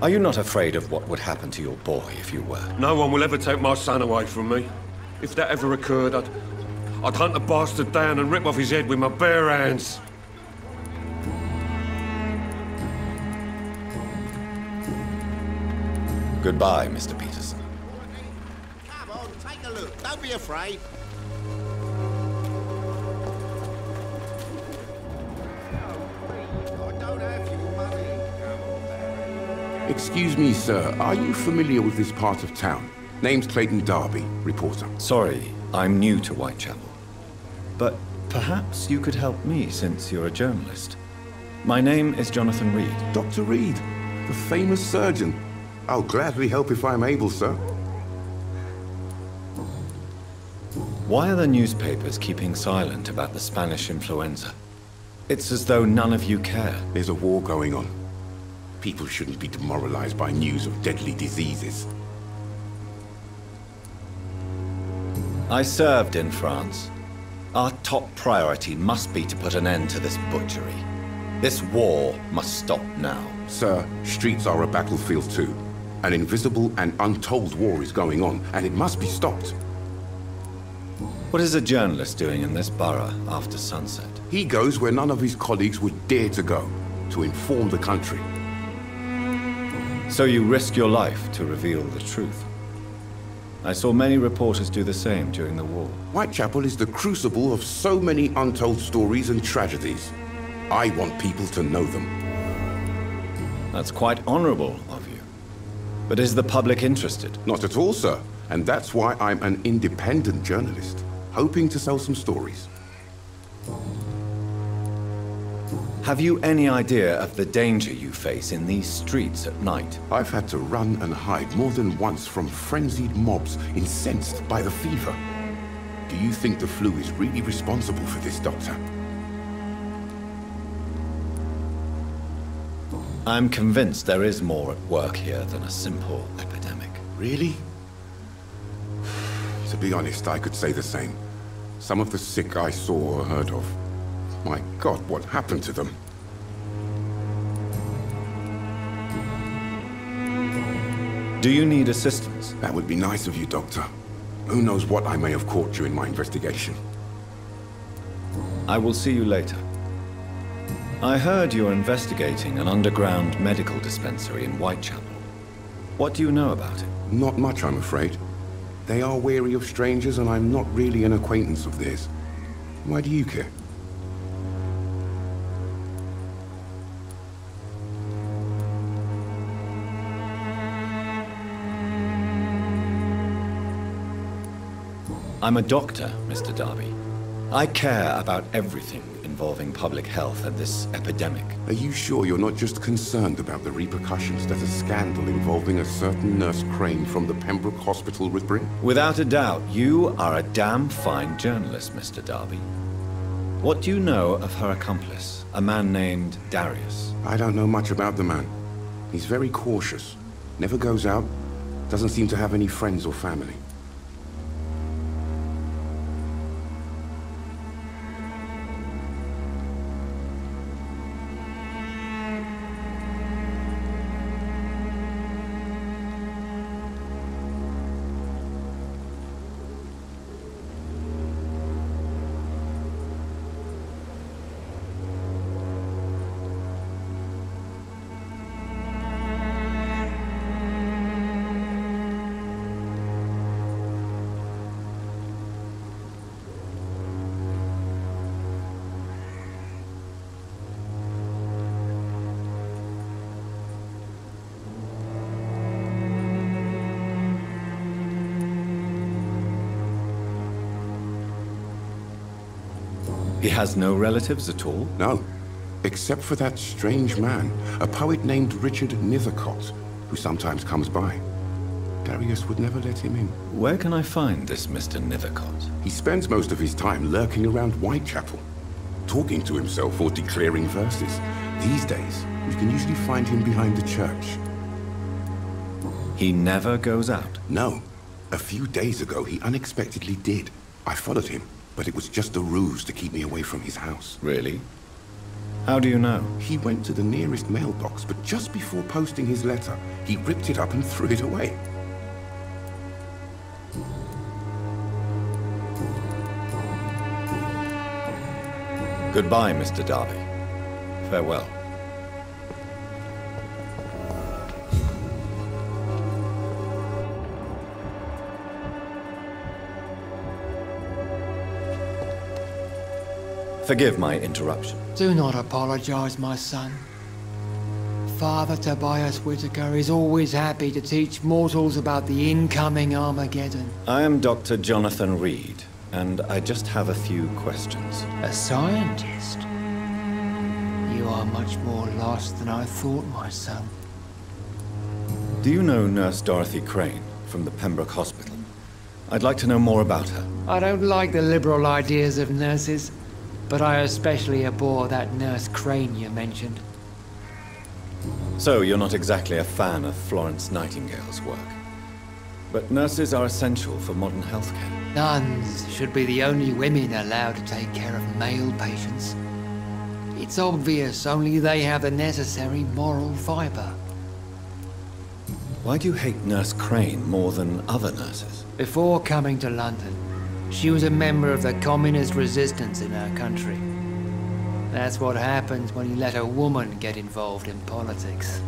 are you not afraid of what would happen to your boy if you were? No one will ever take my son away from me. If that ever occurred, I'd hunt the bastard down and rip off his head with my bare hands. Goodbye, Mr. Peterson. Come on, take a look. Don't be afraid. Excuse me, sir. Are you familiar with this part of town? Name's Clayton Darby, reporter. Sorry, I'm new to Whitechapel. But perhaps you could help me since you're a journalist. My name is Jonathan Reed. Dr. Reed, the famous surgeon. I'll gladly help if I'm able, sir. Why are the newspapers keeping silent about the Spanish influenza? It's as though none of you care. There's a war going on. People shouldn't be demoralized by news of deadly diseases. I served in France. Our top priority must be to put an end to this butchery. This war must stop now. Sir, streets are a battlefield too. An invisible and untold war is going on, and it must be stopped. What is a journalist doing in this borough after sunset? He goes where none of his colleagues would dare to go, to inform the country. So you risk your life to reveal the truth? I saw many reporters do the same during the war. Whitechapel is the crucible of so many untold stories and tragedies. I want people to know them. That's quite honorable of you. But is the public interested? Not at all, sir. And that's why I'm an independent journalist, hoping to sell some stories. Have you any idea of the danger you face in these streets at night? I've had to run and hide more than once from frenzied mobs incensed by the fever. Do you think the flu is really responsible for this, Doctor? I'm convinced there is more at work here than a simple epidemic. Really? To be honest, I could say the same. Some of the sick I saw or heard of. My God, what happened to them? Do you need assistance? That would be nice of you, Doctor. Who knows what I may have caught during my investigation. I will see you later. I heard you're investigating an underground medical dispensary in Whitechapel. What do you know about it? Not much, I'm afraid. They are wary of strangers, and I'm not really an acquaintance of theirs. Why do you care? I'm a doctor, Mr. Darby. I care about everything involving public health and this epidemic. Are you sure you're not just concerned about the repercussions that a scandal involving a certain Nurse Crane from the Pembroke Hospital would bring? Without a doubt, you are a damn fine journalist, Mr. Darby. What do you know of her accomplice, a man named Darius? I don't know much about the man. He's very cautious. Never goes out. Doesn't seem to have any friends or family. He has no relatives at all? No. Except for that strange man, a poet named Richard Nethercott, who sometimes comes by. Darius would never let him in. Where can I find this Mr. Nethercott? He spends most of his time lurking around Whitechapel, talking to himself or declaring verses. These days, you can usually find him behind the church. He never goes out? No. A few days ago, he unexpectedly did. I followed him, but it was just a ruse to keep me away from his house. Really? How do you know? He went to the nearest mailbox, but just before posting his letter, he ripped it up and threw it away. Goodbye, Mr. Darby. Farewell. Forgive my interruption. Do not apologize, my son. Father Tobias Whitaker is always happy to teach mortals about the incoming Armageddon. I am Dr. Jonathan Reed, and I just have a few questions. A scientist? You are much more lost than I thought, my son. Do you know Nurse Dorothy Crane from the Pembroke Hospital? I'd like to know more about her. I don't like the liberal ideas of nurses, but I especially abhor that Nurse Crane you mentioned. So, you're not exactly a fan of Florence Nightingale's work. But nurses are essential for modern healthcare. Nuns should be the only women allowed to take care of male patients. It's obvious only they have the necessary moral fiber. Why do you hate Nurse Crane more than other nurses? Before coming to London, she was a member of the communist resistance in our country. That's what happens when you let a woman get involved in politics.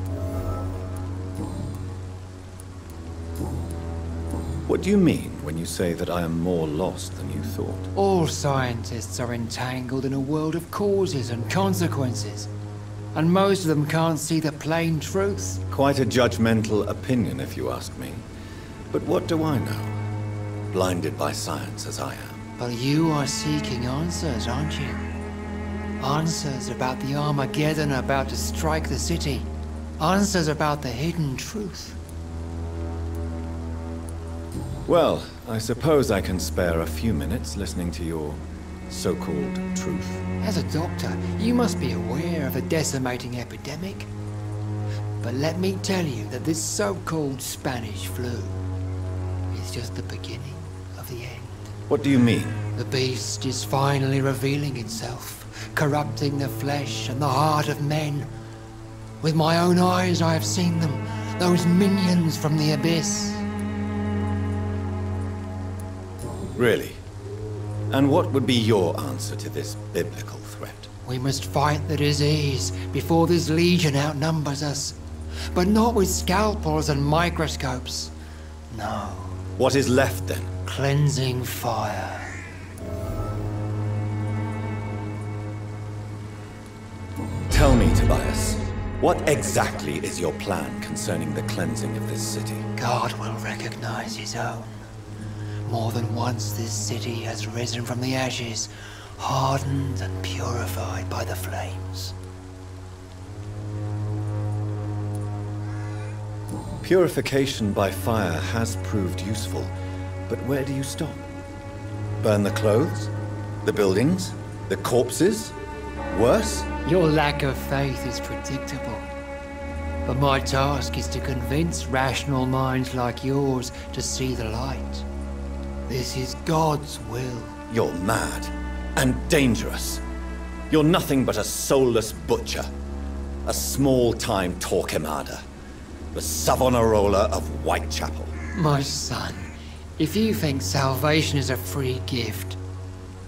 What do you mean when you say that I am more lost than you thought? All scientists are entangled in a world of causes and consequences. And most of them can't see the plain truth. Quite a judgmental opinion, if you ask me. But what do I know? Blinded by science as I am. But you are seeking answers, aren't you? Answers about the Armageddon about to strike the city. Answers about the hidden truth. Well, I suppose I can spare a few minutes listening to your so-called truth. As a doctor, you must be aware of the decimating epidemic. But let me tell you that this so-called Spanish flu is just the beginning of the end. What do you mean? The beast is finally revealing itself, corrupting the flesh and the heart of men. With my own eyes I have seen them, those minions from the abyss. Really? And what would be your answer to this biblical threat? We must fight the disease before this legion outnumbers us. But not with scalpels and microscopes. No. What is left then? Cleansing fire. Tell me, Tobias, what exactly is your plan concerning the cleansing of this city? God will recognize his own. More than once this city has risen from the ashes, hardened and purified by the flames. Purification by fire has proved useful, but where do you stop? Burn the clothes? The buildings? The corpses? Worse? Your lack of faith is predictable. But my task is to convince rational minds like yours to see the light. This is God's will. You're mad and dangerous. You're nothing but a soulless butcher. A small-time Torquemada. The Savonarola of Whitechapel. My son, if you think salvation is a free gift,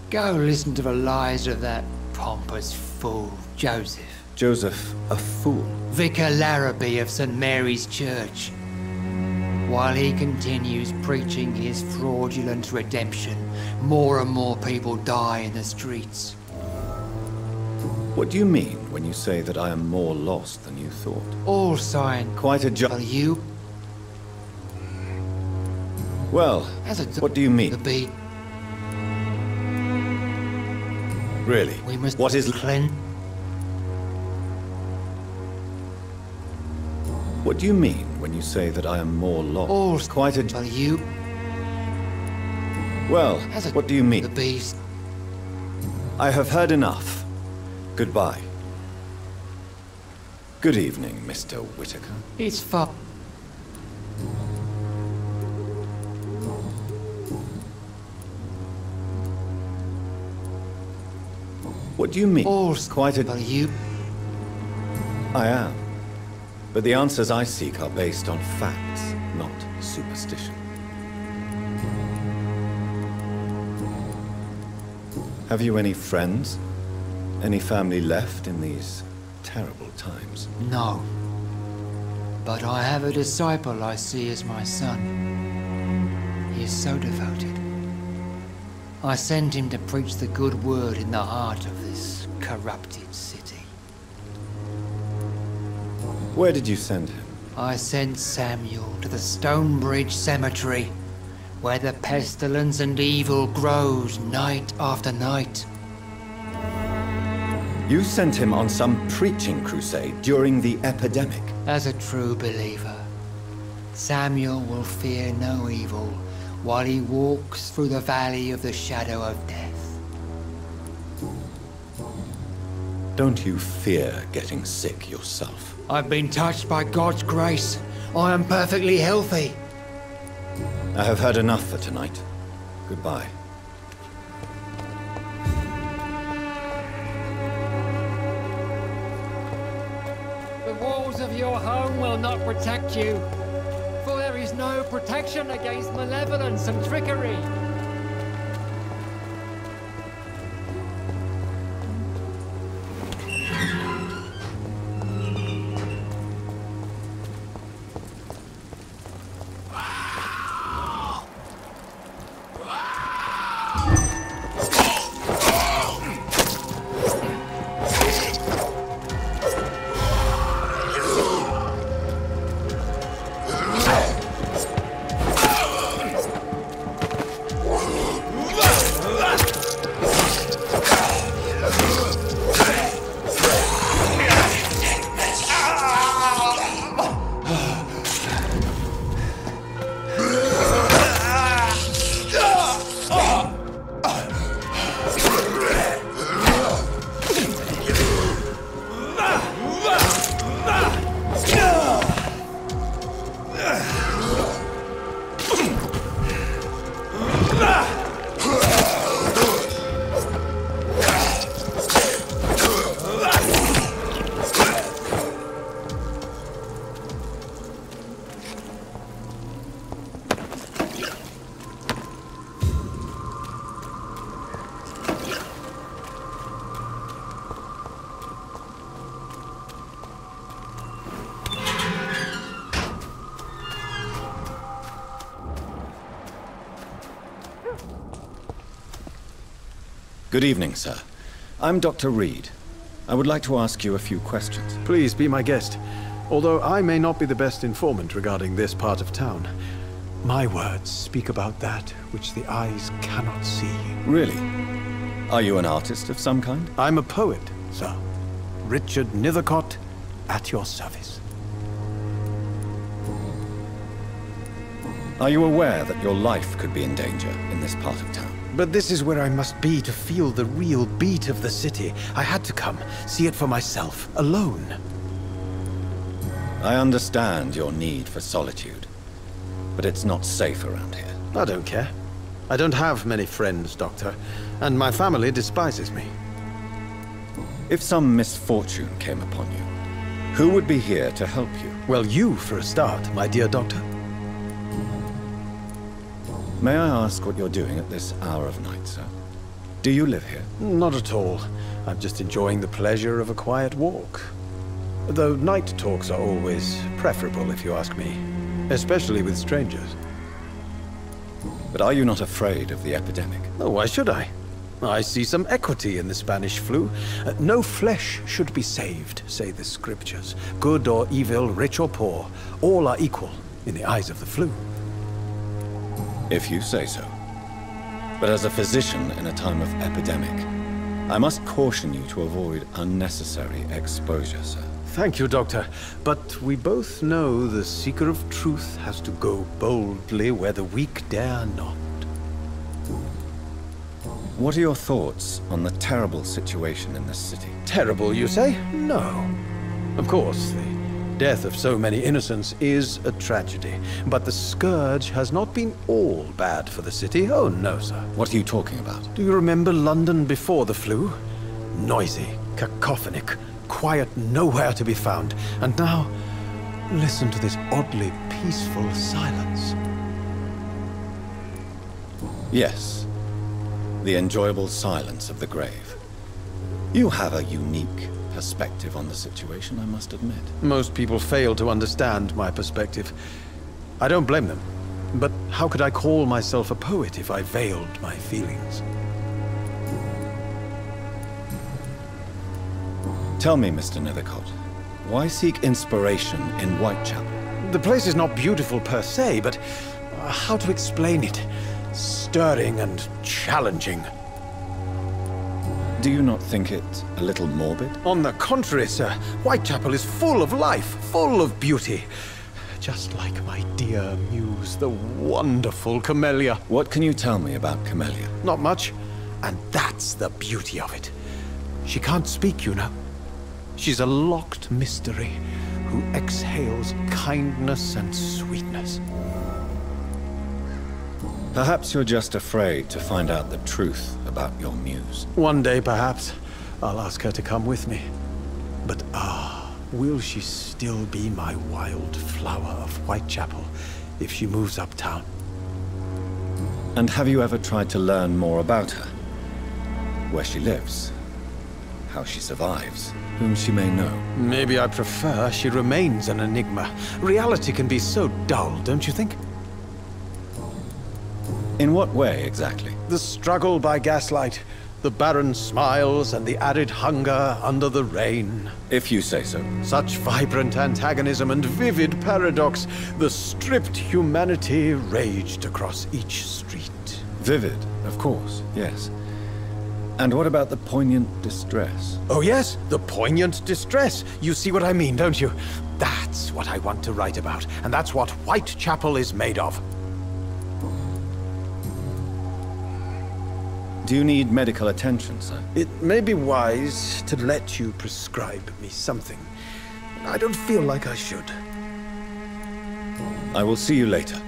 go listen to the lies of that pompous fool, Joseph. Joseph, a fool? Vicar Larrabee of St. Mary's Church. While he continues preaching his fraudulent redemption, more and more people die in the streets. What do you mean when you say that I am more lost than you thought? All science. Quite a job. You? Well, what do you mean? The beat. Really? We must what is cleanse? What do you mean when you say that I am more lost? All quite a you? Well, what do you mean? The beast. I have heard enough. Goodbye. Good evening, Mr. Whitaker. It's far. What do you mean? All quite a you? I am. But the answers I seek are based on facts, not superstition. Have you any friends? Any family left in these terrible times? No. But I have a disciple I see as my son. He is so devoted. I sent him to preach the good word in the heart of this corrupted city. Where did you send him? I sent Samuel to the Stonebridge Cemetery, where the pestilence and evil grows night after night. You sent him on some preaching crusade during the epidemic. As a true believer, Samuel will fear no evil while he walks through the valley of the shadow of death. Don't you fear getting sick yourself? I've been touched by God's grace. I am perfectly healthy. I have heard enough for tonight. Goodbye. The walls of your home will not protect you, for there is no protection against malevolence and trickery. Good evening, sir. I'm Dr. Reed. I would like to ask you a few questions. Please be my guest. Although I may not be the best informant regarding this part of town, my words speak about that which the eyes cannot see. Really? Are you an artist of some kind? I'm a poet, sir. Richard Nethercott, at your service. Are you aware that your life could be in danger in this part of town? But this is where I must be to feel the real beat of the city. I had to come, see it for myself, alone. I understand your need for solitude, but it's not safe around here. I don't care. I don't have many friends, Doctor, and my family despises me. If some misfortune came upon you, who would be here to help you? Well, you for a start, my dear Doctor. May I ask what you're doing at this hour of night, sir? Do you live here? Not at all. I'm just enjoying the pleasure of a quiet walk. Though night talks are always preferable, if you ask me. Especially with strangers. But are you not afraid of the epidemic? Oh, why should I? I see some equity in the Spanish flu. No flesh should be saved, say the scriptures. Good or evil, rich or poor, all are equal in the eyes of the flu. If you say so. But as a physician in a time of epidemic, I must caution you to avoid unnecessary exposure, sir. Thank you, Doctor. But we both know the seeker of truth has to go boldly where the weak dare not. What are your thoughts on the terrible situation in this city? Terrible, you say? No. Of course, the death of so many innocents is a tragedy. But the scourge has not been all bad for the city. Oh, no, sir. What are you talking about? Do you remember London before the flu? Noisy, cacophonic, quiet nowhere to be found. And now, listen to this oddly peaceful silence. Yes. The enjoyable silence of the grave. You have a unique perspective on the situation, I must admit. Most people fail to understand my perspective. I don't blame them. But how could I call myself a poet if I veiled my feelings? Tell me, Mr. Nethercott, why seek inspiration in Whitechapel? The place is not beautiful per se, but how to explain it? Stirring and challenging. Do you not think it a little morbid? On the contrary, sir. Whitechapel is full of life, full of beauty. Just like my dear muse, the wonderful Camellia. What can you tell me about Camellia? Not much. And that's the beauty of it. She can't speak, you know. She's a locked mystery who exhales kindness and sweetness. Perhaps you're just afraid to find out the truth about your muse. One day, perhaps, I'll ask her to come with me. But will she still be my wild flower of Whitechapel if she moves uptown? And have you ever tried to learn more about her? Where she lives? How she survives? Whom she may know? Maybe I prefer she remains an enigma. Reality can be so dull, don't you think? In what way, exactly? The struggle by gaslight, the barren smiles and the added hunger under the rain. If you say so. Such vibrant antagonism and vivid paradox, the stripped humanity raged across each street. Vivid, of course, yes. And what about the poignant distress? Oh yes, the poignant distress. You see what I mean, don't you? That's what I want to write about, and that's what Whitechapel is made of. Do you need medical attention, sir? It may be wise to let you prescribe me something. I don't feel like I should. I will see you later.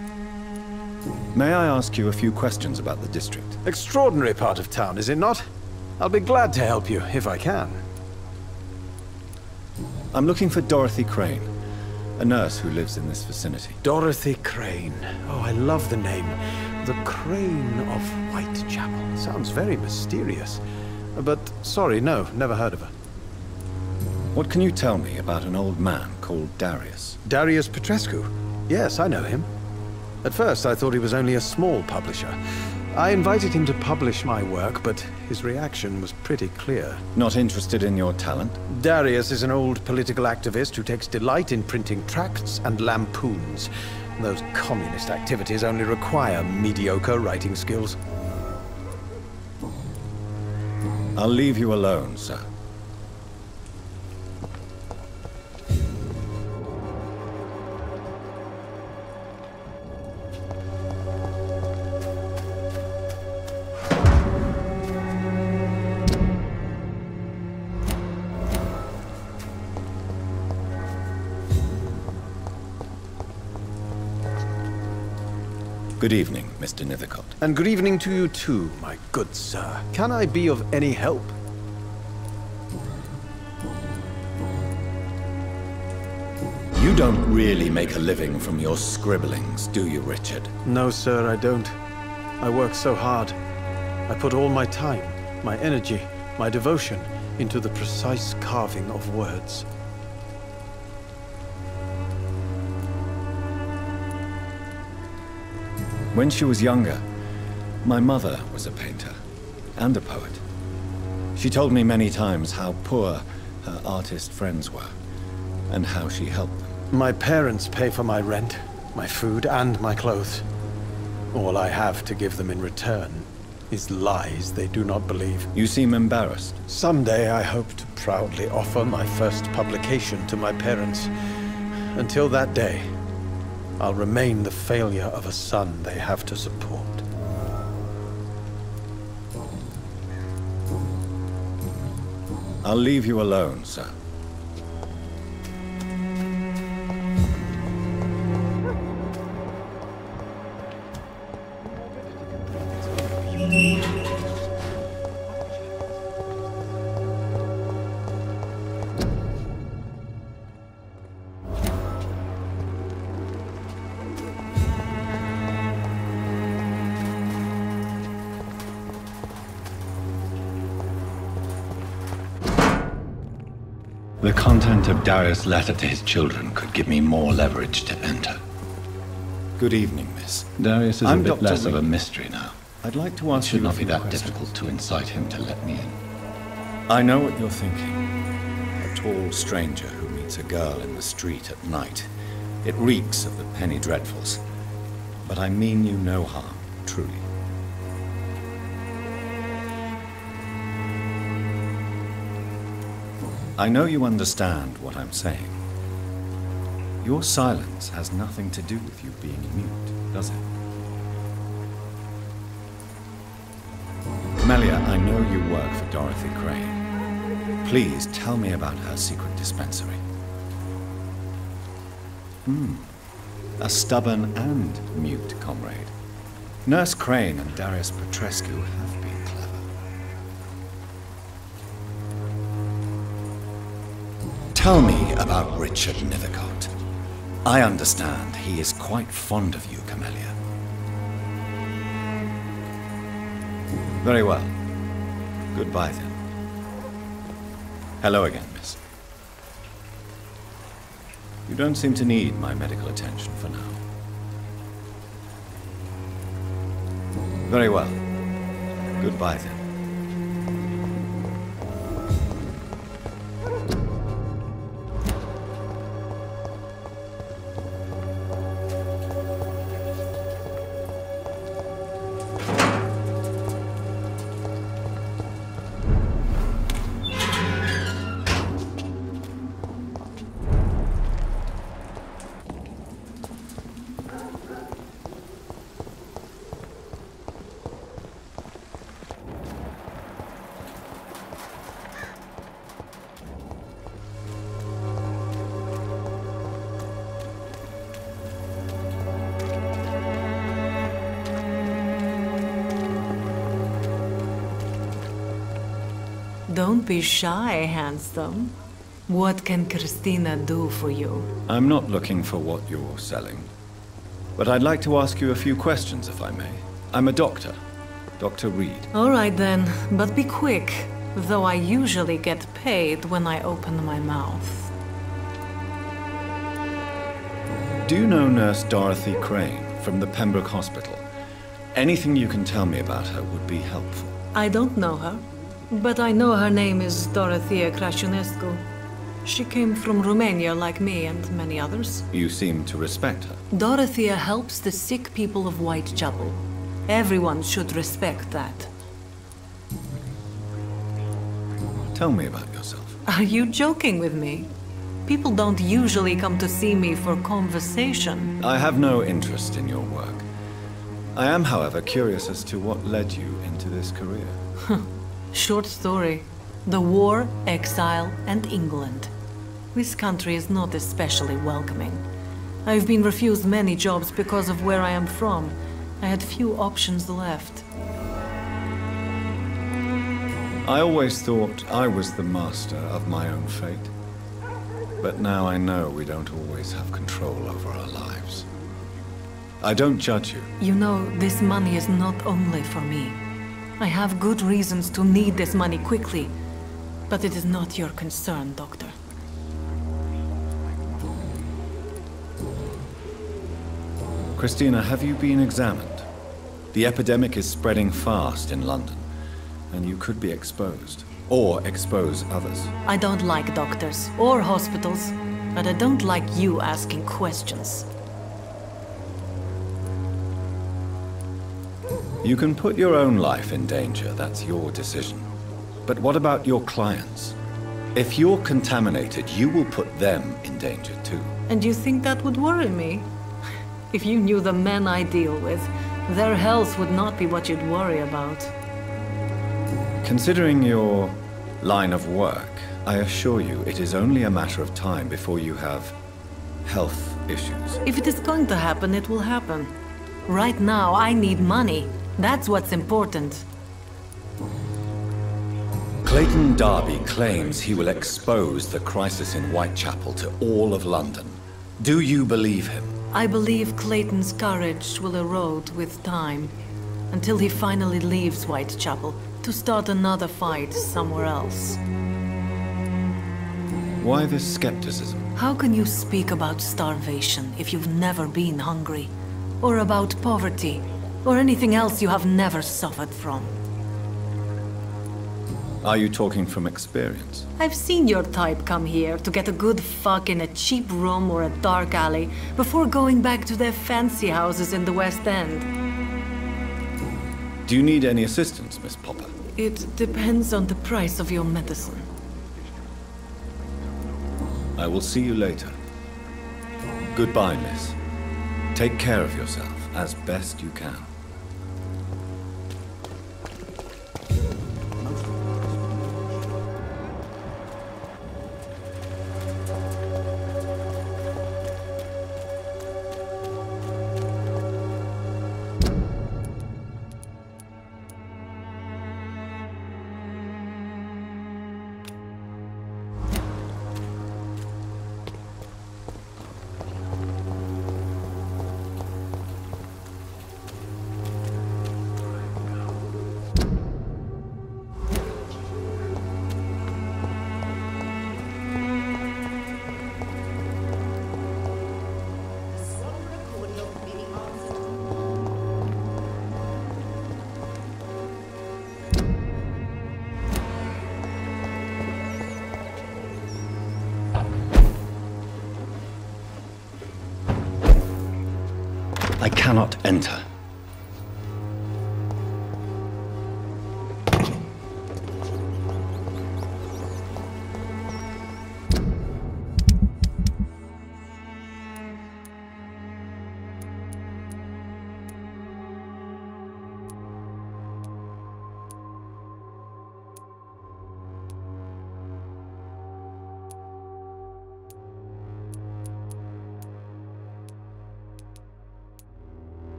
May I ask you a few questions about the district? Extraordinary part of town, is it not? I'll be glad to help you, if I can. I'm looking for Dorothy Crane, a nurse who lives in this vicinity. Dorothy Crane. Oh, I love the name. The Crane of Whitechapel. Sounds very mysterious. But, sorry, no, never heard of her. What can you tell me about an old man called Darius? Darius Petrescu? Yes, I know him. At first, I thought he was only a small publisher. I invited him to publish my work, but his reaction was pretty clear. Not interested in your talent? Darius is an old political activist who takes delight in printing tracts and lampoons. Those communist activities only require mediocre writing skills. I'll leave you alone, sir. Good evening, Mr. Nithercott. And good evening to you too, my good sir. Can I be of any help? You don't really make a living from your scribblings, do you, Richard? No, sir, I don't. I work so hard. I put all my time, my energy, my devotion into the precise carving of words. When she was younger, my mother was a painter and a poet. She told me many times how poor her artist friends were and how she helped them. My parents pay for my rent, my food, and my clothes. All I have to give them in return is lies they do not believe. You seem embarrassed. Someday I hope to proudly offer my first publication to my parents. Until that day, I'll remain the failure of a son they have to support. I'll leave you alone, sir. The content of Darius' letter to his children could give me more leverage to enter. Good evening, miss. Darius is a bit less of a mystery now. I'd like to ask you a few questions. It should not be that difficult to incite him to let me in. I know what you're thinking. A tall stranger who meets a girl in the street at night. It reeks of the penny dreadfuls. But I mean you no harm, truly. I know you understand what I'm saying. Your silence has nothing to do with you being mute, does it? Melia, I know you work for Dorothy Crane. Please tell me about her secret dispensary. A stubborn and mute comrade. Nurse Crane and Darius Petrescu have been clever. Tell me about Richard Nithercott. I understand he is quite fond of you, Camellia. Very well. Goodbye, then. Hello again, miss. You don't seem to need my medical attention for now. Very well. Goodbye then. Don't be shy, handsome. What can Christina do for you? I'm not looking for what you're selling. But I'd like to ask you a few questions, if I may. I'm a doctor. Dr. Reed. All right then, but be quick. Though I usually get paid when I open my mouth. Do you know Nurse Dorothy Crane from the Pembroke Hospital? Anything you can tell me about her would be helpful. I don't know her, but I know her name is Dorothea Crăciunescu. She came from Romania like me and many others. You seem to respect her. Dorothea helps the sick people of Whitechapel. Everyone should respect that. Tell me about yourself. Are you joking with me? People don't usually come to see me for conversation. I have no interest in your work. I am, however, curious as to what led you into this career. Short story. The war, exile, and England. This country is not especially welcoming. I've been refused many jobs because of where I am from. I had few options left. I always thought I was the master of my own fate. But now I know we don't always have control over our lives. I don't judge you. You know, this money is not only for me. I have good reasons to need this money quickly. But it is not your concern, Doctor. Christina, have you been examined? The epidemic is spreading fast in London, and you could be exposed, or expose others. I don't like doctors or hospitals, but I don't like you asking questions. You can put your own life in danger, that's your decision. But what about your clients? If you're contaminated, you will put them in danger too. And you think that would worry me? If you knew the men I deal with, their health would not be what you'd worry about. Considering your line of work, I assure you it is only a matter of time before you have health issues. If it is going to happen, it will happen. Right now, I need money. That's what's important. Clayton Darby claims he will expose the crisis in Whitechapel to all of London. Do you believe him? I believe Clayton's courage will erode with time, until he finally leaves Whitechapel to start another fight somewhere else. Why this skepticism? How can you speak about starvation if you've never been hungry? Or about poverty? Or anything else you have never suffered from? Are you talking from experience? I've seen your type come here to get a good fuck in a cheap room or a dark alley before going back to their fancy houses in the West End. Do you need any assistance, Miss Popper? It depends on the price of your medicine. I will see you later. Goodbye, miss. Take care of yourself as best you can. I cannot enter.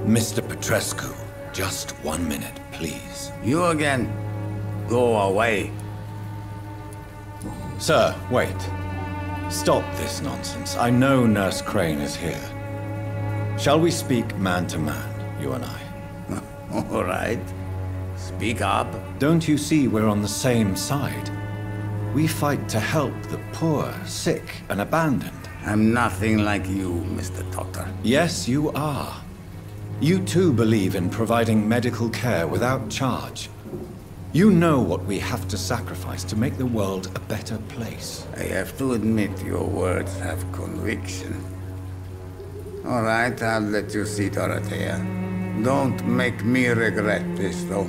Mr. Petrescu, just 1 minute, please. You again? Go away. Sir, wait. Stop this nonsense. I know Nurse Crane is here. Shall we speak man to man, you and I? All right. Speak up. Don't you see we're on the same side? We fight to help the poor, sick, and abandoned. I'm nothing like you, Mr. Doctor. Yes, you are. You too believe in providing medical care without charge. You know what we have to sacrifice to make the world a better place. I have to admit your words have conviction. All right, I'll let you see Dorothea. Don't make me regret this, though.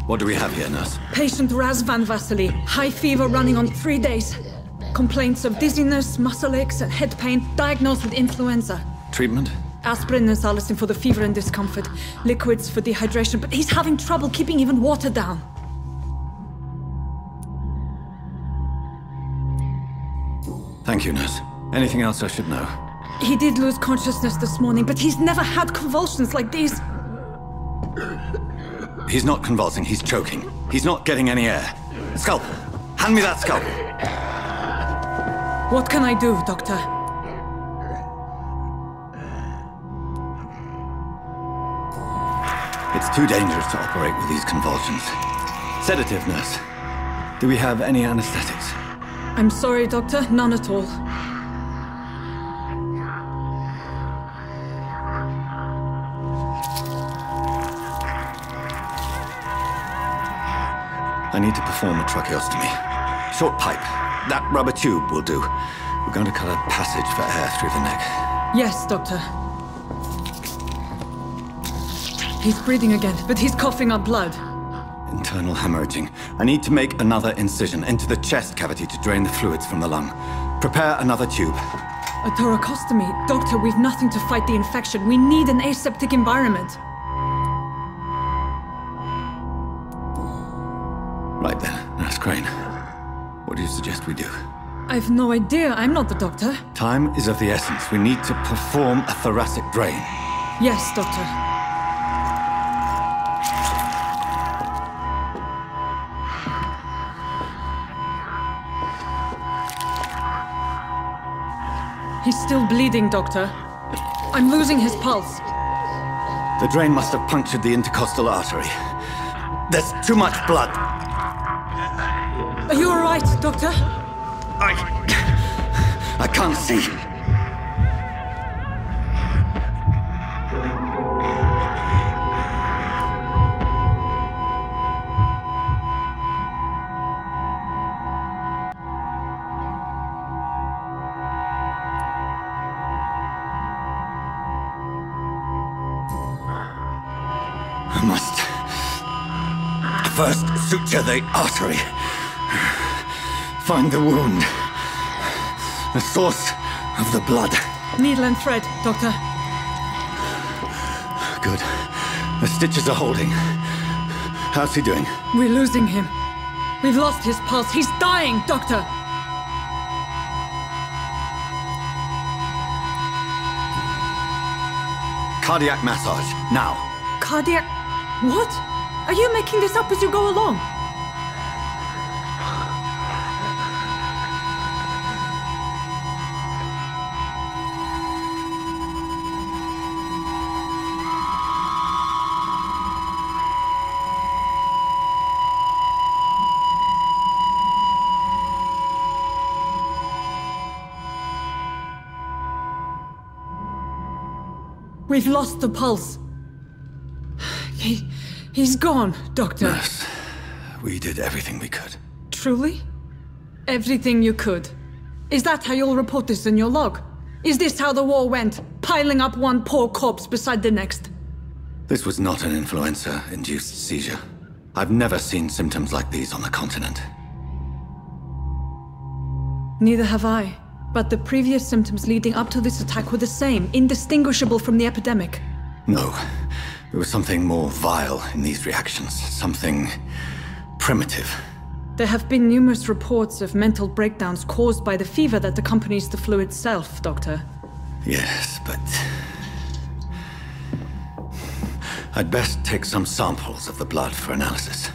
What do we have here, nurse? Patient Raz Van Vasily. High fever running on 3 days. Complaints of dizziness, muscle aches, and head pain. Diagnosed with influenza. Treatment? Aspirin and salicin for the fever and discomfort. Liquids for dehydration, but he's having trouble keeping even water down. Thank you, nurse. Anything else I should know? He did lose consciousness this morning, but he's never had convulsions like these. He's not convulsing, he's choking. He's not getting any air. Scalpel! Hand me that scalpel! What can I do, Doctor? It's too dangerous to operate with these convulsions. Sedative, nurse. Do we have any anesthetics? I'm sorry, Doctor. None at all. I need to perform a tracheostomy. Short pipe. That rubber tube will do. We're going to cut a passage for air through the neck. Yes, Doctor. He's breathing again, but he's coughing up blood. Internal hemorrhaging. I need to make another incision into the chest cavity to drain the fluids from the lung. Prepare another tube. A thoracostomy? Doctor, we've nothing to fight the infection. We need an aseptic environment. Right then, Nurse Crane. What do you suggest we do? I've no idea. I'm not the doctor. Time is of the essence. We need to perform a thoracic drain. Yes, Doctor. He's still bleeding, Doctor. I'm losing his pulse. The drain must have punctured the intercostal artery. There's too much blood. Are you all right, Doctor? I can't see. I must first suture the artery. Find the wound. The source of the blood. Needle and thread, Doctor. Good. The stitches are holding. How's he doing? We're losing him. We've lost his pulse. He's dying, Doctor! Cardiac massage, now. Cardiac... What? Are you making this up as you go along? We've lost the pulse. He's gone, Doctor. Nurse, we did everything we could. Truly? Everything you could? Is that how you'll report this in your log? Is this how the war went? Piling up one poor corpse beside the next? This was not an influenza-induced seizure. I've never seen symptoms like these on the continent. Neither have I. But the previous symptoms leading up to this attack were the same, indistinguishable from the epidemic. No. There was something more vile in these reactions. Something primitive. There have been numerous reports of mental breakdowns caused by the fever that accompanies the flu itself, Doctor. Yes, but... I'd best take some samples of the blood for analysis.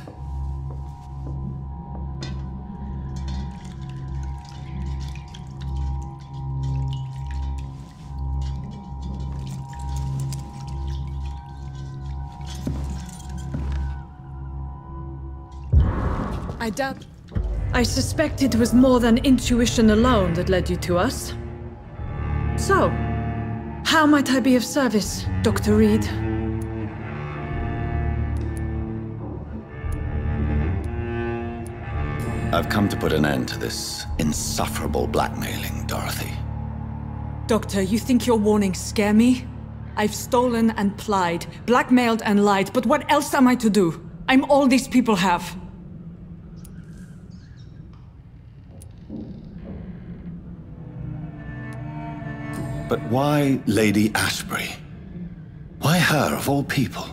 I suspect it was more than intuition alone that led you to us. So, how might I be of service, Dr. Reed? I've come to put an end to this insufferable blackmailing, Dorothy. Doctor, you think your warnings scare me? I've stolen and plied, blackmailed and lied, but what else am I to do? I'm all these people have. But why Lady Ashbury? Why her, of all people?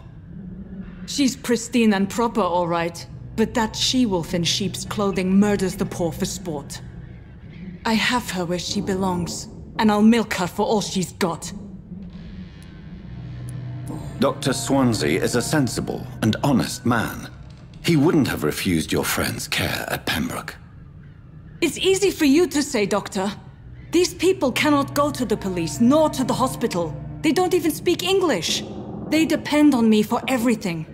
She's pristine and proper, all right. But that she-wolf in sheep's clothing murders the poor for sport. I have her where she belongs, and I'll milk her for all she's got. Dr. Swansea is a sensible and honest man. He wouldn't have refused your friend's care at Pembroke. It's easy for you to say, Doctor. These people cannot go to the police, nor to the hospital. They don't even speak English. They depend on me for everything.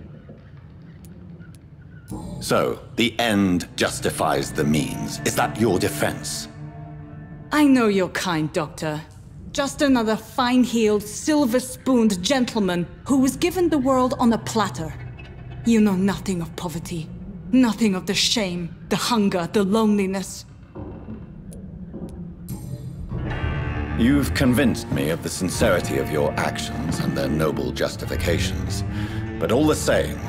So, the end justifies the means. Is that your defense? I know you're kind, Doctor. Just another fine-heeled, silver-spooned gentleman who was given the world on a platter. You know nothing of poverty. Nothing of the shame, the hunger, the loneliness. You've convinced me of the sincerity of your actions and their noble justifications. But all the same,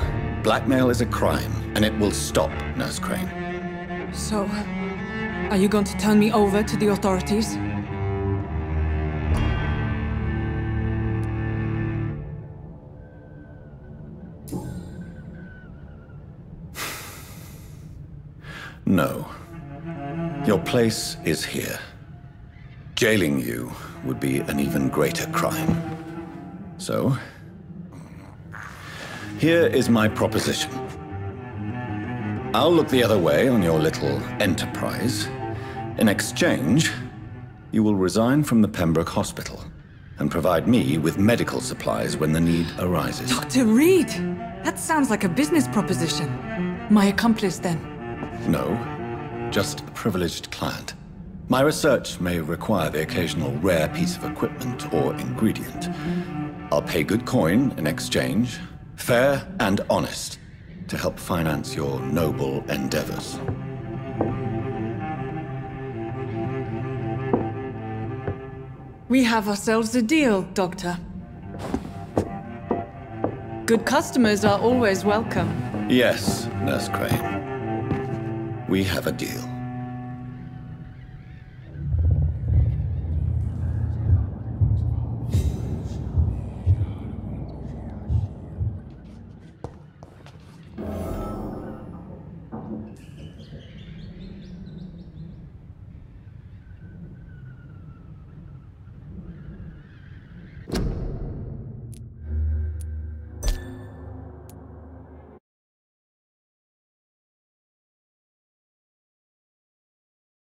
blackmail is a crime, and it will stop, Nurse Crane. So, are you going to turn me over to the authorities? No. Your place is here. Jailing you would be an even greater crime. So, here is my proposition. I'll look the other way on your little enterprise. In exchange, you will resign from the Pembroke Hospital and provide me with medical supplies when the need arises. Dr. Reed! That sounds like a business proposition. My accomplice, then? No, just a privileged client. My research may require the occasional rare piece of equipment or ingredient. I'll pay good coin in exchange, fair and honest, to help finance your noble endeavors. We have ourselves a deal, Doctor. Good customers are always welcome. Yes, Nurse Crane. We have a deal.